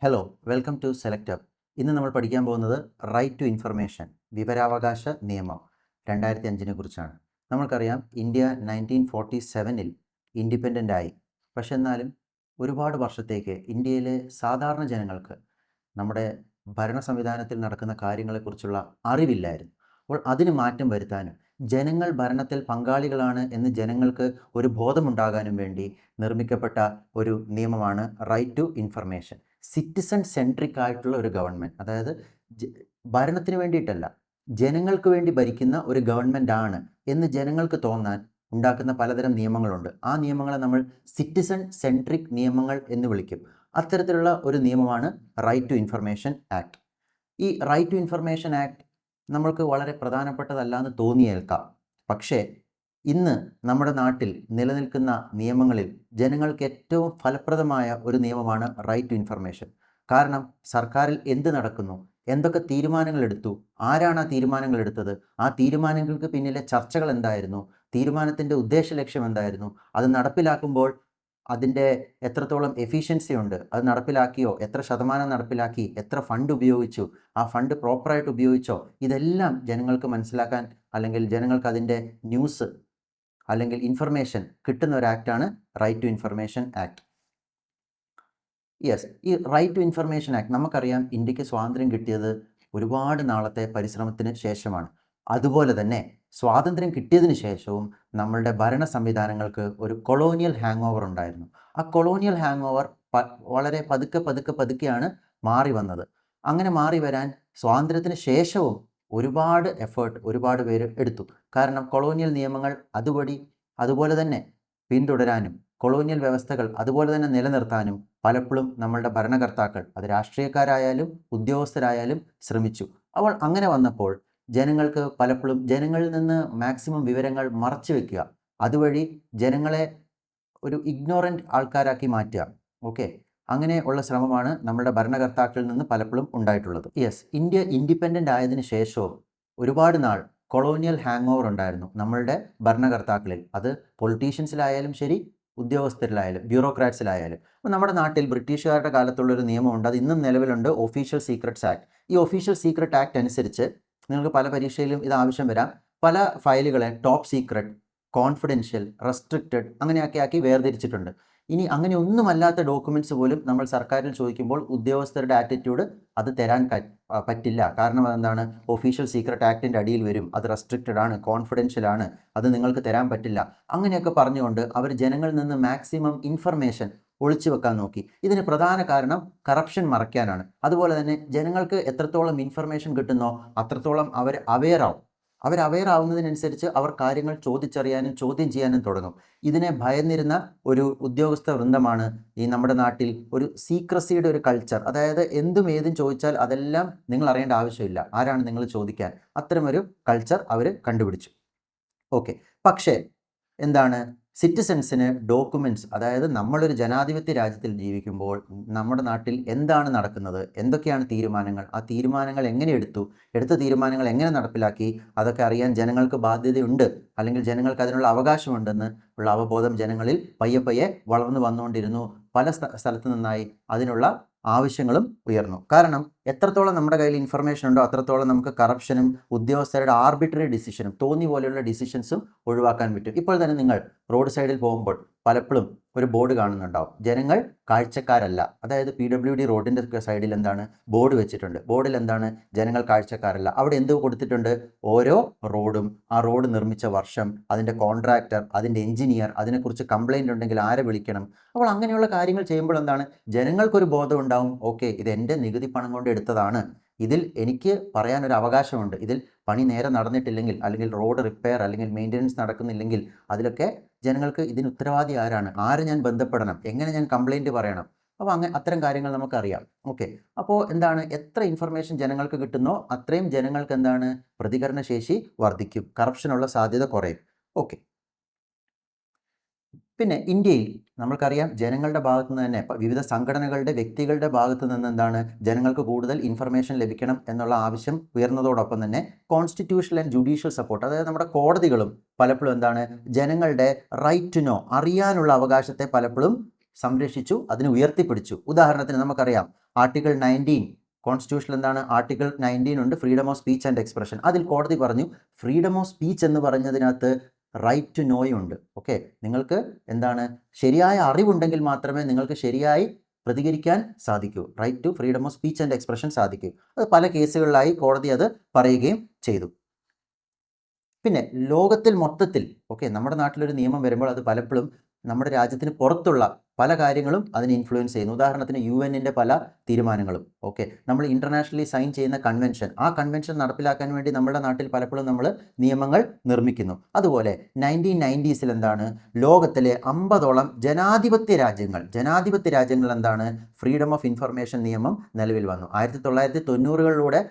Hello, welcome to select up. ഇന്ന് നമ്മൾ പഠിക്കാൻ പോകുന്നത് റൈറ്റ് ടു ഇൻഫർമേഷൻ, വിവരാവകാശ നിയമം 2005 കുറിച്ചാണ്. നമ്മൾക്കറിയാം, ഇന്ത്യ 1947 ഇൻഡിപെൻഡൻ്റ് ആയി. പക്ഷെ എന്നാലും ഒരുപാട് വർഷത്തേക്ക് ഇന്ത്യയിലെ സാധാരണ ജനങ്ങൾക്ക് നമ്മുടെ ഭരണ സംവിധാനത്തിൽ നടക്കുന്ന കാര്യങ്ങളെക്കുറിച്ചുള്ള അറിവില്ലായിരുന്നു. അപ്പോൾ അതിന് മാറ്റം വരുത്താനും ജനങ്ങൾ ഭരണത്തിൽ പങ്കാളികളാണ് എന്ന് ജനങ്ങൾക്ക് ഒരു ബോധമുണ്ടാകാനും വേണ്ടി നിർമ്മിക്കപ്പെട്ട ഒരു നിയമമാണ് right to information. Citizen centric ആയിട്ടുള്ള ഒരു ഗവൺമെൻറ്, അതായത് ഭരണത്തിന് വേണ്ടിയിട്ടല്ല, ജനങ്ങൾക്ക് വേണ്ടി ഭരിക്കുന്ന ഒരു ഗവൺമെൻറ് ആണ് എന്ന് ജനങ്ങൾക്ക് തോന്നാൻ ഉണ്ടാക്കുന്ന പലതരം നിയമങ്ങളുണ്ട്. ആ നിയമങ്ങളെ നമ്മൾ സിറ്റിസൺ സെൻട്രിക് നിയമങ്ങൾ എന്ന് വിളിക്കും. അത്തരത്തിലുള്ള ഒരു നിയമമാണ് റൈറ്റ് ടു ഇൻഫർമേഷൻ ആക്ട്. ഈ റൈറ്റ് ടു ഇൻഫർമേഷൻ ആക്ട് നമ്മൾക്ക് വളരെ പ്രധാനപ്പെട്ടതല്ല എന്ന് തോന്നിയേൽക്കാം. പക്ഷേ ഇന്ന് നമ്മുടെ നാട്ടിൽ നിലനിൽക്കുന്ന നിയമങ്ങളിൽ ജനങ്ങൾക്ക് ഏറ്റവും ഫലപ്രദമായ ഒരു നിയമമാണ് റൈറ്റ് ടു ഇൻഫർമേഷൻ. കാരണം സർക്കാരിൽ എന്ത് നടക്കുന്നു, എന്തൊക്കെ തീരുമാനങ്ങൾ എടുത്തു, ആരാണ് ആ തീരുമാനങ്ങൾ എടുത്തത്, ആ തീരുമാനങ്ങൾക്ക് പിന്നിലെ ചർച്ചകൾ എന്തായിരുന്നു, തീരുമാനത്തിൻ്റെ ഉദ്ദേശ ലക്ഷ്യം എന്തായിരുന്നു, അത് നടപ്പിലാക്കുമ്പോൾ അതിൻ്റെ എത്രത്തോളം എഫിഷ്യൻസി ഉണ്ട്, അത് നടപ്പിലാക്കിയോ, എത്ര ശതമാനം നടപ്പിലാക്കി, എത്ര ഫണ്ട് ഉപയോഗിച്ചു, ആ ഫണ്ട് പ്രോപ്പറായിട്ട് ഉപയോഗിച്ചോ, ഇതെല്ലാം ജനങ്ങൾക്ക് മനസ്സിലാക്കാൻ അല്ലെങ്കിൽ ജനങ്ങൾക്ക് അതിൻ്റെ ന്യൂസ് അല്ലെങ്കിൽ ഇൻഫർമേഷൻ കിട്ടുന്ന ഒരു ആക്റ്റാണ് റൈറ്റ് ടു ഇൻഫർമേഷൻ ആക്ട്. ഈ റൈറ്റ് ടു ഇൻഫർമേഷൻ ആക്ട്, നമുക്കറിയാം, ഇന്ത്യക്ക് സ്വാതന്ത്ര്യം കിട്ടിയത് ഒരുപാട് നാളത്തെ പരിശ്രമത്തിന് ശേഷമാണ്. അതുപോലെ തന്നെ സ്വാതന്ത്ര്യം കിട്ടിയതിന് ശേഷവും നമ്മളുടെ ഭരണ സംവിധാനങ്ങൾക്ക് ഒരു കൊളോണിയൽ ഹാങ് ഓവർ ഉണ്ടായിരുന്നു. ആ കൊളോണിയൽ ഹാങ് ഓവർ വളരെ പതുക്കെയാണ് മാറി വന്നത്. അങ്ങനെ മാറി വരാൻ സ്വാതന്ത്ര്യത്തിന് ശേഷവും ഒരുപാട് ഒരുപാട് പേര് എടുത്തു. കാരണം കൊളോണിയൽ നിയമങ്ങൾ അതുപോലെ തന്നെ പിന്തുടരാനും കൊളോണിയൽ വ്യവസ്ഥകൾ അതുപോലെ തന്നെ നിലനിർത്താനും പലപ്പോഴും നമ്മളുടെ ഭരണകർത്താക്കൾ, അത് രാഷ്ട്രീയക്കാരായാലും ഉദ്യോഗസ്ഥരായാലും ശ്രമിച്ചു. അപ്പോൾ അങ്ങനെ വന്നപ്പോൾ ജനങ്ങൾക്ക് പലപ്പോഴും ജനങ്ങളിൽ നിന്ന് മാക്സിമം വിവരങ്ങൾ മറച്ചു വെക്കുക, അതുവഴി ജനങ്ങളെ ഒരു ഇഗ്നോറൻറ്റ് ആൾക്കാരാക്കി മാറ്റുക. അങ്ങനെ ഉള്ള ശ്രമമാണ് നമ്മുടെ ഭരണകർത്താക്കളിൽ നിന്ന് പലപ്പോഴും ഉണ്ടായിട്ടുള്ളത്. ഇന്ത്യ ഇൻഡിപെൻഡൻ്റ് ആയതിനു ശേഷവും ഒരുപാട് നാൾ കൊളോണിയൽ ഹാങ് ഓവർ ഉണ്ടായിരുന്നു നമ്മളുടെ ഭരണകർത്താക്കളിൽ. അത് പൊളിറ്റീഷ്യൻസിലായാലും ശരി, ഉദ്യോഗസ്ഥരിലായാലും ബ്യൂറോക്രാറ്റ്സിലായാലും. അപ്പോൾ നമ്മുടെ നാട്ടിൽ ബ്രിട്ടീഷുകാരുടെ കാലത്തുള്ളൊരു നിയമമുണ്ട്, അത് ഇന്നും നിലവിലുണ്ട്, ഒഫീഷ്യൽ സീക്രട്സ് ആക്ട്. ഈ ഒഫീഷ്യൽ സീക്രട്ട് ആക്ട് അനുസരിച്ച് നിങ്ങൾക്ക് പല പരീക്ഷയിലും ഇത് ആവശ്യം വരാം. പല ഫയലുകളെ ടോപ്പ് സീക്രട്ട്, കോൺഫിഡൻഷ്യൽ, റെസ്ട്രിക്റ്റഡ് അങ്ങനെയൊക്കെ ആക്കി വേർതിരിച്ചിട്ടുണ്ട്. ഇനി അങ്ങനെ ഒന്നുമല്ലാത്ത ഡോക്യുമെൻറ്റ്സ് പോലും നമ്മൾ സർക്കാരിൽ ചോദിക്കുമ്പോൾ ഉദ്യോഗസ്ഥരുടെ ആറ്റിറ്റ്യൂഡ് അത് തരാൻ പറ്റില്ല. കാരണം അതെന്താണ്, ഒഫീഷ്യൽ സീക്രട്ട് ആക്ടിൻ്റെ അടിയിൽ വരും, അത് റെസ്ട്രിക്റ്റഡ് ആണ്, കോൺഫിഡൻഷ്യൽ ആണ്, അത് നിങ്ങൾക്ക് തരാൻ പറ്റില്ല, അങ്ങനെയൊക്കെ പറഞ്ഞുകൊണ്ട് അവർ ജനങ്ങളിൽ നിന്ന് മാക്സിമം ഇൻഫർമേഷൻ ഒളിച്ചു വെക്കാൻ നോക്കി. ഇതിന് പ്രധാന കാരണം കറപ്ഷൻ മറയ്ക്കാനാണ്. അതുപോലെ തന്നെ ജനങ്ങൾക്ക് എത്രത്തോളം ഇൻഫർമേഷൻ കിട്ടുന്നോ അത്രത്തോളം അവർ അവെയർ ആവുന്നതിനനുസരിച്ച് അവർ കാര്യങ്ങൾ ചോദിച്ചറിയാനും ചോദ്യം ചെയ്യാനും തുടങ്ങും. ഇതിനെ ഭയന്നിരുന്ന ഒരു ഉദ്യോഗസ്ഥ വൃന്ദമാണ് ഈ നമ്മുടെ നാട്ടിൽ ഒരു സീക്രസിയുടെ ഒരു കൾച്ചർ, അതായത് എന്തും ഏതും ചോദിച്ചാൽ അതെല്ലാം നിങ്ങൾ അറിയേണ്ട ആവശ്യമില്ല, ആരാണ് നിങ്ങൾ ചോദിക്കാൻ, അത്തരമൊരു കൾച്ചർ അവർ കണ്ടുപിടിച്ചു. പക്ഷേ എന്താണ്, സിറ്റിസൺസിന് ഡോക്യുമെൻറ്റ്സ്, അതായത് നമ്മളൊരു ജനാധിപത്യ രാജ്യത്തിൽ ജീവിക്കുമ്പോൾ നമ്മുടെ നാട്ടിൽ എന്താണ് നടക്കുന്നത്, എന്തൊക്കെയാണ് തീരുമാനങ്ങൾ, ആ തീരുമാനങ്ങൾ എങ്ങനെ എടുത്ത തീരുമാനങ്ങൾ എങ്ങനെ നടപ്പിലാക്കി, അതൊക്കെ അറിയാൻ ജനങ്ങൾക്ക് ബാധ്യതയുണ്ട്, അല്ലെങ്കിൽ ജനങ്ങൾക്ക് അതിനുള്ള അവകാശമുണ്ടെന്ന് ഉള്ള അവബോധം ജനങ്ങളിൽ പയ്യെ വളർന്നു വന്നുകൊണ്ടിരുന്നു. പല സ്ഥലത്തു നിന്നായി അതിനുള്ള ആവശ്യങ്ങളും ഉയർന്നു. കാരണം എത്രത്തോളം നമ്മുടെ കയ്യിൽ ഇൻഫർമേഷൻ ഉണ്ടോ അത്രത്തോളം നമുക്ക് കറപ്ഷനും ഉദ്യോഗസ്ഥരുടെ ആർബിട്രറി ഡിസിഷനും തോന്നി പോലെയുള്ള ഡിസിഷൻസും ഒഴിവാക്കാൻ പറ്റും. ഇപ്പോൾ തന്നെ നിങ്ങൾ റോഡ് സൈഡിൽ പോകുമ്പോൾ പലപ്പോഴും ഒരു ബോർഡ് കാണുന്നുണ്ടാവും, ജനങ്ങൾ കാഴ്ചക്കാരല്ല. അതായത് PWD റോഡിൻ്റെ സൈഡിൽ എന്താണ് ബോർഡ് വെച്ചിട്ടുണ്ട്, ബോർഡിൽ എന്താണ്, ജനങ്ങൾ കാഴ്ചക്കാരല്ല. അവിടെ എന്ത് കൊടുത്തിട്ടുണ്ട്, ഓരോ റോഡും, ആ റോഡ് നിർമ്മിച്ച വർഷം, അതിൻ്റെ കോൺട്രാക്ടർ, അതിൻ്റെ എഞ്ചിനീയർ, അതിനെക്കുറിച്ച് കംപ്ലൈൻറ്റ് ഉണ്ടെങ്കിൽ ആരെ വിളിക്കണം. അപ്പോൾ അങ്ങനെയുള്ള കാര്യങ്ങൾ ചെയ്യുമ്പോൾ എന്താണ്, ജനങ്ങൾക്കൊരു ബോധം ഉണ്ടാവും, ഇത് എൻ്റെ നികുതി പണം കൊണ്ട് എടുത്തതാണ്, ഇതിൽ എനിക്ക് പറയാനൊരു അവകാശമുണ്ട്, ഇതിൽ പണി നേരെ നടന്നിട്ടില്ലെങ്കിൽ, അല്ലെങ്കിൽ റോഡ് റിപ്പയർ അല്ലെങ്കിൽ മെയിൻ്റനൻസ് നടക്കുന്നില്ലെങ്കിൽ അതിലൊക്കെ ജനങ്ങൾക്ക് ഇതിന് ഉത്തരവാദി ആരാണ്, ആരെ ഞാൻ ബന്ധപ്പെടണം, എങ്ങനെ ഞാൻ കംപ്ലൈൻറ്റ് പറയണം. അപ്പോൾ അത്തരം കാര്യങ്ങൾ നമുക്കറിയാം. അപ്പോൾ എന്താണ്, എത്ര ഇൻഫർമേഷൻ ജനങ്ങൾക്ക് കിട്ടുന്നോ അത്രയും ജനങ്ങൾക്ക് എന്താണ്, പ്രതികരണശേഷി വർദ്ധിക്കും, കറപ്ഷനുള്ള സാധ്യത കുറയും. പിന്നെ ഇന്ത്യയിൽ നമ്മൾക്കറിയാം, ജനങ്ങളുടെ ഭാഗത്തു നിന്ന് തന്നെ വിവിധ സംഘടനകളുടെ, വ്യക്തികളുടെ ഭാഗത്തു നിന്ന് എന്താണ്, ജനങ്ങൾക്ക് കൂടുതൽ ഇൻഫർമേഷൻ ലഭിക്കണം എന്നുള്ള ആവശ്യം ഉയർന്നതോടൊപ്പം തന്നെ കോൺസ്റ്റിറ്റ്യൂഷണൽ ആൻഡ് ജുഡീഷ്യൽ സപ്പോർട്ട്, അതായത് നമ്മുടെ കോടതികളും പലപ്പോഴും എന്താണ്, ജനങ്ങളുടെ റൈറ്റ് ടു നോ, അറിയാനുള്ള അവകാശത്തെ പലപ്പോഴും സംരക്ഷിച്ചു, അതിനെ ഉയർത്തിപ്പിടിച്ചു. ഉദാഹരണത്തിന് നമുക്കറിയാം ആർട്ടിക്കിൾ 19 കോൺസ്റ്റിറ്റ്യൂഷനിൽ എന്താണ്, ആർട്ടിക്കിൾ 19 ഉണ്ട്, freedom of speech and expression. അതിൽ കോടതി പറഞ്ഞു ഫ്രീഡം ഓഫ് സ്പീച്ച് എന്ന് പറഞ്ഞതിനകത്ത് റൈറ്റ് ടു നോയുണ്ട്. ഓക്കെ, നിങ്ങൾക്ക് എന്താണ് ശരിയായ അറിവുണ്ടെങ്കിൽ മാത്രമേ നിങ്ങൾക്ക് ശരിയായി പ്രതികരിക്കാൻ സാധിക്കൂ. Right to freedom of speech and expression സാധിക്കൂ. അത് പല കേസുകളിലായി കോടതി അത് പറയുകയും ചെയ്തു. പിന്നെ ലോകത്തിൽ മൊത്തത്തിൽ നമ്മുടെ നാട്ടിലൊരു നിയമം വരുമ്പോൾ അത് പലപ്പോഴും നമ്മുടെ രാജ്യത്തിന് പുറത്തുള്ള പല കാര്യങ്ങളും അതിനെ ഇൻഫ്ലുവൻസ് ചെയ്യുന്നു. ഉദാഹരണത്തിന് UN-ൻ്റെ പല തീരുമാനങ്ങളും നമ്മൾ ഇൻ്റർനാഷണലി സൈൻ ചെയ്യുന്ന കൺവെൻഷൻ, ആ കൺവെൻഷൻ നടപ്പിലാക്കാൻ വേണ്ടി നമ്മുടെ നാട്ടിൽ പലപ്പോഴും നമ്മൾ നിയമങ്ങൾ നിർമ്മിക്കുന്നു. അതുപോലെ 1990s എന്താണ്, ലോകത്തിലെ 50ഓളം ജനാധിപത്യ രാജ്യങ്ങൾ എന്താണ് ഫ്രീഡം ഓഫ് ഇൻഫർമേഷൻ നിയമം നിലവിൽ വന്നു. 1990കളിലൂടെ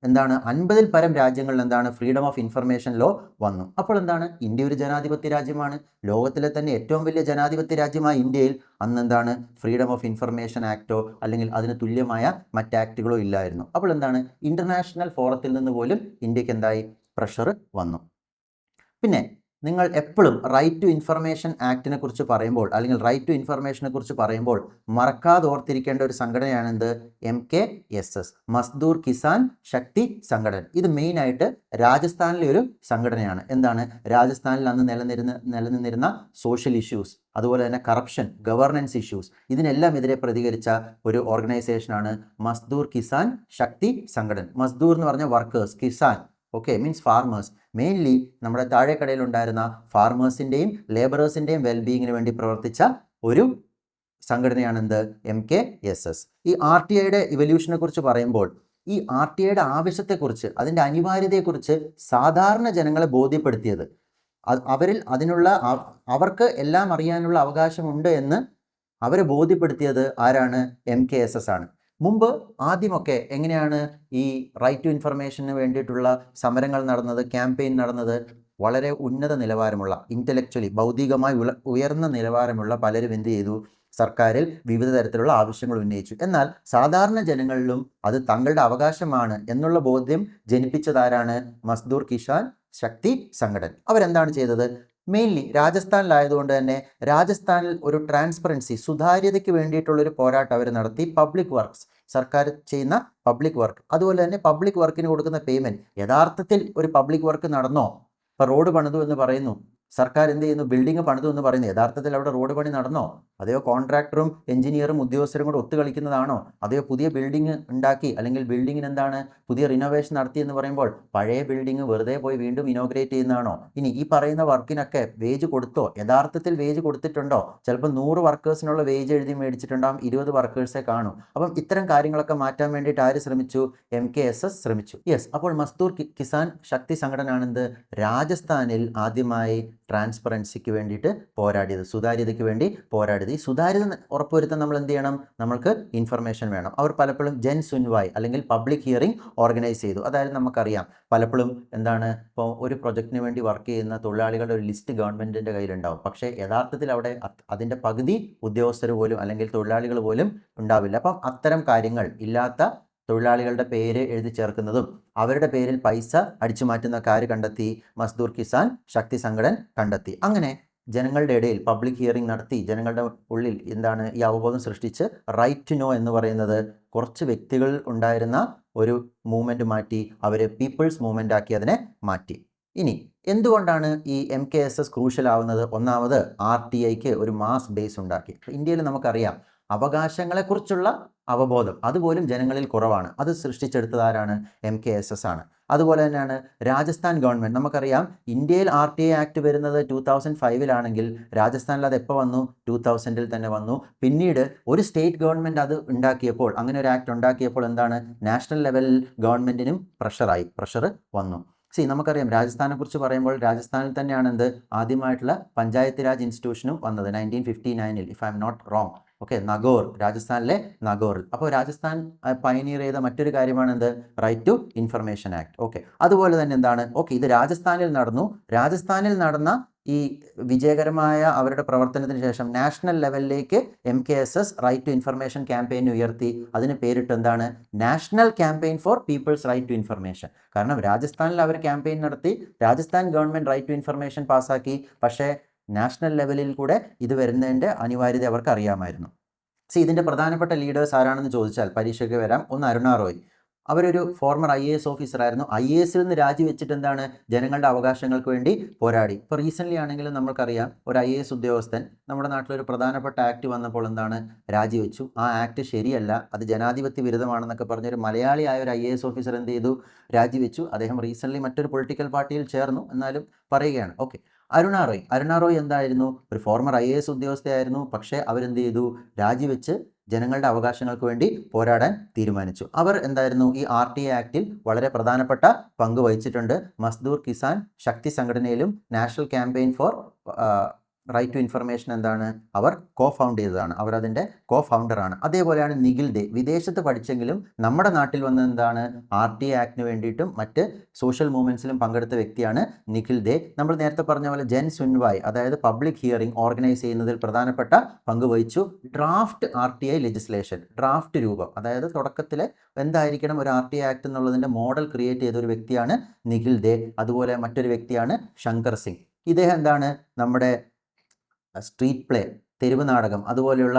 എന്താണ് 50-ൽ പരം രാജ്യങ്ങളിൽ എന്താണ് ഫ്രീഡം ഓഫ് ഇൻഫർമേഷൻ ലോ വന്നു. അപ്പോൾ എന്താണ്, ഇന്ത്യ ഒരു ജനാധിപത്യ രാജ്യമാണ്. ലോകത്തിലെ തന്നെ ഏറ്റവും വലിയ ജനാധിപത്യ രാജ്യമായ ഇന്ത്യയിൽ അന്ന് എന്താണ് ഫ്രീഡം ഓഫ് ഇൻഫർമേഷൻ ആക്റ്റോ അല്ലെങ്കിൽ അതിന് തുല്യമായ മറ്റ് ആക്റ്റുകളോ ഇല്ലായിരുന്നു. അപ്പോൾ എന്താണ് ഇൻ്റർനാഷണൽ ഫോറത്തിൽ നിന്ന് പോലും ഇന്ത്യക്ക് എന്തായി പ്രഷർ വന്നു. പിന്നെ നിങ്ങൾ എപ്പോഴും റൈറ്റ് ടു ഇൻഫർമേഷൻ ആക്ടിനെ കുറിച്ച് പറയുമ്പോൾ അല്ലെങ്കിൽ റൈറ്റ് ടു ഇൻഫർമേഷനെ കുറിച്ച് പറയുമ്പോൾ മറക്കാതെ ഓർത്തിരിക്കേണ്ട ഒരു സംഘടനയാണെന്ത്, MKSS, മസ്ദൂർ കിസാൻ ശക്തി സംഘടന. ഇത് മെയിനായിട്ട് രാജസ്ഥാനിലെ ഒരു സംഘടനയാണ്. എന്താണ്, രാജസ്ഥാനിൽ അന്ന് നിലനിന്നിരുന്ന സോഷ്യൽ ഇഷ്യൂസ്, അതുപോലെ തന്നെ കറപ്ഷൻ, ഗവർണൻസ് ഇഷ്യൂസ്, ഇതിനെല്ലാം എതിരെ പ്രതികരിച്ച ഒരു ഓർഗനൈസേഷനാണ് മസ്ദൂർ കിസാൻ ശക്തി സംഘടന. മസ്ദൂർ എന്ന് പറഞ്ഞ workers, Kisan means farmers. Mainly നമ്മുടെ താഴെക്കടയിലുണ്ടായിരുന്ന ഫാർമേഴ്സിൻ്റെയും ലേബറേഴ്സിൻ്റെയും വെൽബീയിങ്ങിന് വേണ്ടി പ്രവർത്തിച്ച ഒരു സംഘടനയാണെന്ത്, MKSS. ഈ RTIയുടെ ഇവല്യൂഷനെ കുറിച്ച് പറയുമ്പോൾ ഈ RTIയുടെ ആവശ്യത്തെക്കുറിച്ച്, അതിൻ്റെ അനിവാര്യതയെക്കുറിച്ച് സാധാരണ ജനങ്ങളെ ബോധ്യപ്പെടുത്തിയത്, അവരിൽ അവർക്ക് എല്ലാം അറിയാനുള്ള അവകാശമുണ്ട് എന്ന് അവരെ ബോധ്യപ്പെടുത്തിയത് ആരാണ്, MKSS ആണ്. മുമ്പ് ആദ്യമൊക്കെ എങ്ങനെയാണ് ഈ റൈറ്റ് ടു ഇൻഫർമേഷന് വേണ്ടിയിട്ടുള്ള സമരങ്ങൾ നടന്നത്, ക്യാമ്പയിൻ നടന്നത്? വളരെ ഉന്നത നിലവാരമുള്ള, ഇൻ്റലക്ച്വലി ബൗദ്ധികമായി ഉയർന്ന നിലവാരമുള്ള പലരും എന്ത് ചെയ്തു, സർക്കാരിൽ വിവിധ തരത്തിലുള്ള ആവശ്യങ്ങൾ ഉന്നയിച്ചു. എന്നാൽ സാധാരണ ജനങ്ങളിലും അത് തങ്ങളുടെ അവകാശമാണ് എന്നുള്ള ബോധ്യം ജനിപ്പിച്ചതാരാണ്, മസ്ദൂർ കിസാൻ ശക്തി സംഘടന. അവരെന്താണ് ചെയ്തത്, മെയിൻലി രാജസ്ഥാനിലായതുകൊണ്ട് തന്നെ രാജസ്ഥാനിൽ ഒരു ട്രാൻസ്പെറൻസി, സുതാര്യതയ്ക്ക് വേണ്ടിയിട്ടുള്ളൊരു പോരാട്ടം അവർ നടത്തി. പബ്ലിക് വർക്ക്സ്, സർക്കാർ ചെയ്യുന്ന പബ്ലിക് വർക്ക്, അതുപോലെ തന്നെ പബ്ലിക് വർക്കിന് കൊടുക്കുന്ന പേയ്മെൻറ്റ്, യഥാർത്ഥത്തിൽ ഒരു പബ്ലിക് വർക്ക് നടന്നോ? ഇപ്പോൾ റോഡ് പണിതു എന്ന് പറയുന്നു, സർക്കാർ എന്ത് ചെയ്യുന്നു, ബിൽഡിംഗ് പണിതു എന്ന് പറയുന്നു, യഥാർത്ഥത്തിൽ അവിടെ റോഡ് പണി നടന്നോ? അതെയോ കോൺട്രാക്ടറും എഞ്ചിനീയറും ഉദ്യോഗസ്ഥരും കൂടെ ഒത്തു കളിക്കുന്നതാണോ? അതെയോ പുതിയ ബിൽഡിംഗ് ഉണ്ടാക്കി അല്ലെങ്കിൽ ബിൽഡിങ്ങിന് എന്താണ് പുതിയ റിനോവേഷൻ നടത്തി എന്ന് പറയുമ്പോൾ പഴയ ബിൽഡിംഗ് വെറുതെ പോയി വീണ്ടും ഇനോഗ്രേറ്റ് ചെയ്യുന്നതാണോ? ഇനി ഈ പറയുന്ന വർക്കിനൊക്കെ വേജ് കൊടുത്തോ? യഥാർത്ഥത്തിൽ വേജ് കൊടുത്തിട്ടുണ്ടോ? ചിലപ്പോൾ 100 വർക്കേഴ്സിനുള്ള വേജ് എഴുതി മേടിച്ചിട്ടുണ്ടാകും, 20 വർക്കേഴ്സേ കാണും. അപ്പം ഇത്തരം കാര്യങ്ങളൊക്കെ മാറ്റാൻ വേണ്ടിയിട്ട് ആര് ശ്രമിച്ചു, MKSS ശ്രമിച്ചു. യെസ്, അപ്പോൾ മസ്ദൂർ കിസാൻ ശക്തി സംഘടന ആണെന്ത്, രാജസ്ഥാനിൽ ആദ്യമായി ട്രാൻസ്പെറൻസിക്ക് വേണ്ടിയിട്ട് പോരാടിയത്, സുതാര്യതയ്ക്ക് വേണ്ടി പോരാടിയത്. ഈ സുതാര്യത ഉറപ്പുവരുത്താൻ നമ്മൾ എന്ത് ചെയ്യണം, നമ്മൾക്ക് ഇൻഫർമേഷൻ വേണം. അവർ പലപ്പോഴും ജൻ സുൻവായ് അല്ലെങ്കിൽ പബ്ലിക് ഹിയറിംഗ് ഓർഗനൈസ് ചെയ്തു. അതായത് നമുക്കറിയാം പലപ്പോഴും എന്താണ്, ഇപ്പോൾ ഒരു പ്രൊജക്റ്റിന് വേണ്ടി വർക്ക് ചെയ്യുന്ന തൊഴിലാളികളുടെ ഒരു ലിസ്റ്റ് ഗവൺമെൻറ്റിൻ്റെ കയ്യിലുണ്ടാവും. പക്ഷേ യഥാർത്ഥത്തിൽ അവിടെ അതിൻ്റെ പകുതി ഉദ്യോഗസ്ഥർ പോലും അല്ലെങ്കിൽ തൊഴിലാളികൾ പോലും ഉണ്ടാവില്ല. അപ്പം അത്തരം കാര്യങ്ങൾ ഇല്ലാത്ത തൊഴിലാളികളുടെ പേര് എഴുതി ചേർക്കുന്നതും അവരുടെ പേരിൽ പൈസ അടിച്ചു മാറ്റുന്ന കാര്യം കണ്ടെത്തി മസ്ദൂർ കിസാൻ ശക്തി സംഘടന കണ്ടെത്തി. അങ്ങനെ ജനങ്ങളുടെ ഇടയിൽ പബ്ലിക് ഹിയറിംഗ് നടത്തി ജനങ്ങളുടെ ഉള്ളിൽ എന്താണ് ഈ അവബോധം സൃഷ്ടിച്ച് റൈറ്റ് ടു നോ എന്ന് പറയുന്നത് കുറച്ച് വ്യക്തികൾ ഉണ്ടായിരുന്ന ഒരു മൂവ്മെൻറ്റ് മാറ്റി അവർ പീപ്പിൾസ് മൂവ്മെൻ്റ് ആക്കി അതിനെ മാറ്റി. ഇനി എന്തുകൊണ്ടാണ് ഈ MKSS ക്രൂഷ്യൽ ആവുന്നത്? ഒന്നാമത് RTIക്ക് ഒരു മാസ് ബേസ് ഉണ്ടാക്കി. ഇന്ത്യയിൽ നമുക്കറിയാം അവകാശങ്ങളെക്കുറിച്ചുള്ള അവബോധം അതുപോലും ജനങ്ങളിൽ കുറവാണ്. അത് സൃഷ്ടിച്ചെടുത്തതാരാണ്, MKSS ആണ്. അതുപോലെ തന്നെയാണ് രാജസ്ഥാൻ ഗവൺമെൻറ്. നമുക്കറിയാം ഇന്ത്യയിൽ RTI ആക്ട് വരുന്നത് 2005-ലാണെങ്കിൽ രാജസ്ഥാനിൽ അത് എപ്പോൾ വന്നു, 2000-ൽ തന്നെ വന്നു. പിന്നീട് ഒരു സ്റ്റേറ്റ് ഗവൺമെൻറ് അത് ഉണ്ടാക്കിയപ്പോൾ, അങ്ങനെ ഒരു ആക്ട് ഉണ്ടാക്കിയപ്പോൾ എന്താണ്, നാഷണൽ ലെവലിൽ ഗവൺമെൻറ്റിനും പ്രഷർ വന്നു. നമുക്കറിയാം രാജസ്ഥാനെ കുറിച്ച് പറയുമ്പോൾ രാജസ്ഥാനിൽ തന്നെയാണ് ആദ്യമായിട്ടുള്ള പഞ്ചായത്ത് രാജ് ഇൻസ്റ്റിറ്റ്യൂഷനും വന്നത് 1959-ൽ, if I'm not wrong. Nagaur, രാജസ്ഥാനിലെ നഗോറിൽ. അപ്പോൾ രാജസ്ഥാൻ പയനീർ ചെയ്ത മറ്റൊരു കാര്യമാണ് റൈറ്റ് ടു ഇൻഫർമേഷൻ ആക്ട്. അതുപോലെ തന്നെ എന്താണ്, ഇത് രാജസ്ഥാനിൽ നടന്ന ഈ വിജയകരമായ അവരുടെ പ്രവർത്തനത്തിന് ശേഷം നാഷണൽ ലെവലിലേക്ക് MKSS right to information campaign ഉയർത്തി. അതിന് പേരിട്ട് എന്താണ്, national campaign for people's right to information. കാരണം രാജസ്ഥാനിൽ അവർ ക്യാമ്പയിൻ നടത്തി, Rajasthan government right to information പാസ്സാക്കി. പക്ഷേ നാഷണൽ ലെവലിൽ കൂടെ ഇത് വരുന്നതിൻ്റെ അനിവാര്യത അവർക്ക് അറിയാമായിരുന്നു. ഇതിൻ്റെ പ്രധാനപ്പെട്ട ലീഡേഴ്സ് ആരാണെന്ന് ചോദിച്ചാൽ പരീക്ഷയ്ക്ക് വരാം. ഒന്ന് അരുണ റോയ്, അവരൊരു ഫോർമർ IAS ഓഫീസറായിരുന്നു. IASൽ നിന്ന് രാജിവെച്ചിട്ട് എന്താണ് ജനങ്ങളുടെ അവകാശങ്ങൾക്ക് വേണ്ടി പോരാടി. ഇപ്പോൾ റീസെൻ്റ്ലി ആണെങ്കിലും നമ്മൾക്കറിയാം ഒരു IAS ഉദ്യോഗസ്ഥൻ നമ്മുടെ നാട്ടിലൊരു പ്രധാനപ്പെട്ട ആക്ട് വന്നപ്പോൾ എന്താണ് രാജിവെച്ചു. ആ ആക്ട് ശരിയല്ല, അത് ജനാധിപത്യ വിരുദ്ധമാണെന്നൊക്കെ പറഞ്ഞൊരു മലയാളിയായ ഒരു IAS ഓഫീസർ എന്ത് ചെയ്തു, രാജിവെച്ചു. അദ്ദേഹം റീസെൻ്റ്ലി മറ്റൊരു പൊളിറ്റിക്കൽ പാർട്ടിയിൽ ചേർന്നു, എന്നാലും പറയുകയാണ്. ഓക്കെ, അരുണ റോയ് എന്തായിരുന്നു, ഒരു ഫോർമർ IAS ഉദ്യോഗസ്ഥയായിരുന്നു. പക്ഷേ അവരെന്ത് ചെയ്തു, രാജിവെച്ച് ജനങ്ങളുടെ അവകാശങ്ങൾക്ക് വേണ്ടി പോരാടാൻ തീരുമാനിച്ചു. അവർ എന്തായിരുന്നു, ഈ RTA ആക്ടിൽ വളരെ പ്രധാനപ്പെട്ട പങ്ക് വഹിച്ചിട്ടുണ്ട്. മസ്ദൂർ കിസാൻ ശക്തി സംഘടനയിലും national campaign for right to information എന്താണ് അവർ ഫൗണ്ട് ചെയ്തതാണ്. അവർ അതിൻ്റെ ഫൗണ്ടറാണ്. അതേപോലെയാണ് നിഖിൽ ദേ, വിദേശത്ത് പഠിച്ചെങ്കിലും നമ്മുടെ നാട്ടിൽ വന്ന് എന്താണ് RTA ആക്ടിന് വേണ്ടിയിട്ടും മറ്റ് സോഷ്യൽ മൂവ്മെൻറ്റ്സിലും പങ്കെടുത്ത വ്യക്തിയാണ് നിഖിൽ ദേ. നമ്മൾ നേരത്തെ പറഞ്ഞ പോലെ ജൻ സുൻവായ്, അതായത് പബ്ലിക് ഹിയറിംഗ് ഓർഗനൈസ് ചെയ്യുന്നതിൽ പ്രധാനപ്പെട്ട പങ്ക് വഹിച്ചു. ഡ്രാഫ്റ്റ് RTA ലെജിസ്ലേഷൻ, ഡ്രാഫ്റ്റ് രൂപം, അതായത് തുടക്കത്തിൽ എന്തായിരിക്കണം ഒരു RTA ആക്ട് എന്നുള്ളതിൻ്റെ മോഡൽ ക്രിയേറ്റ് ചെയ്ത ഒരു വ്യക്തിയാണ് നിഖിൽ ദേ. അതുപോലെ മറ്റൊരു വ്യക്തിയാണ് ശങ്കർ സിംഗ്. ഇദ്ദേഹം എന്താണ് നമ്മുടെ സ്ട്രീറ്റ് പ്ലേ, തെരുവ് നാടകം, അതുപോലെയുള്ള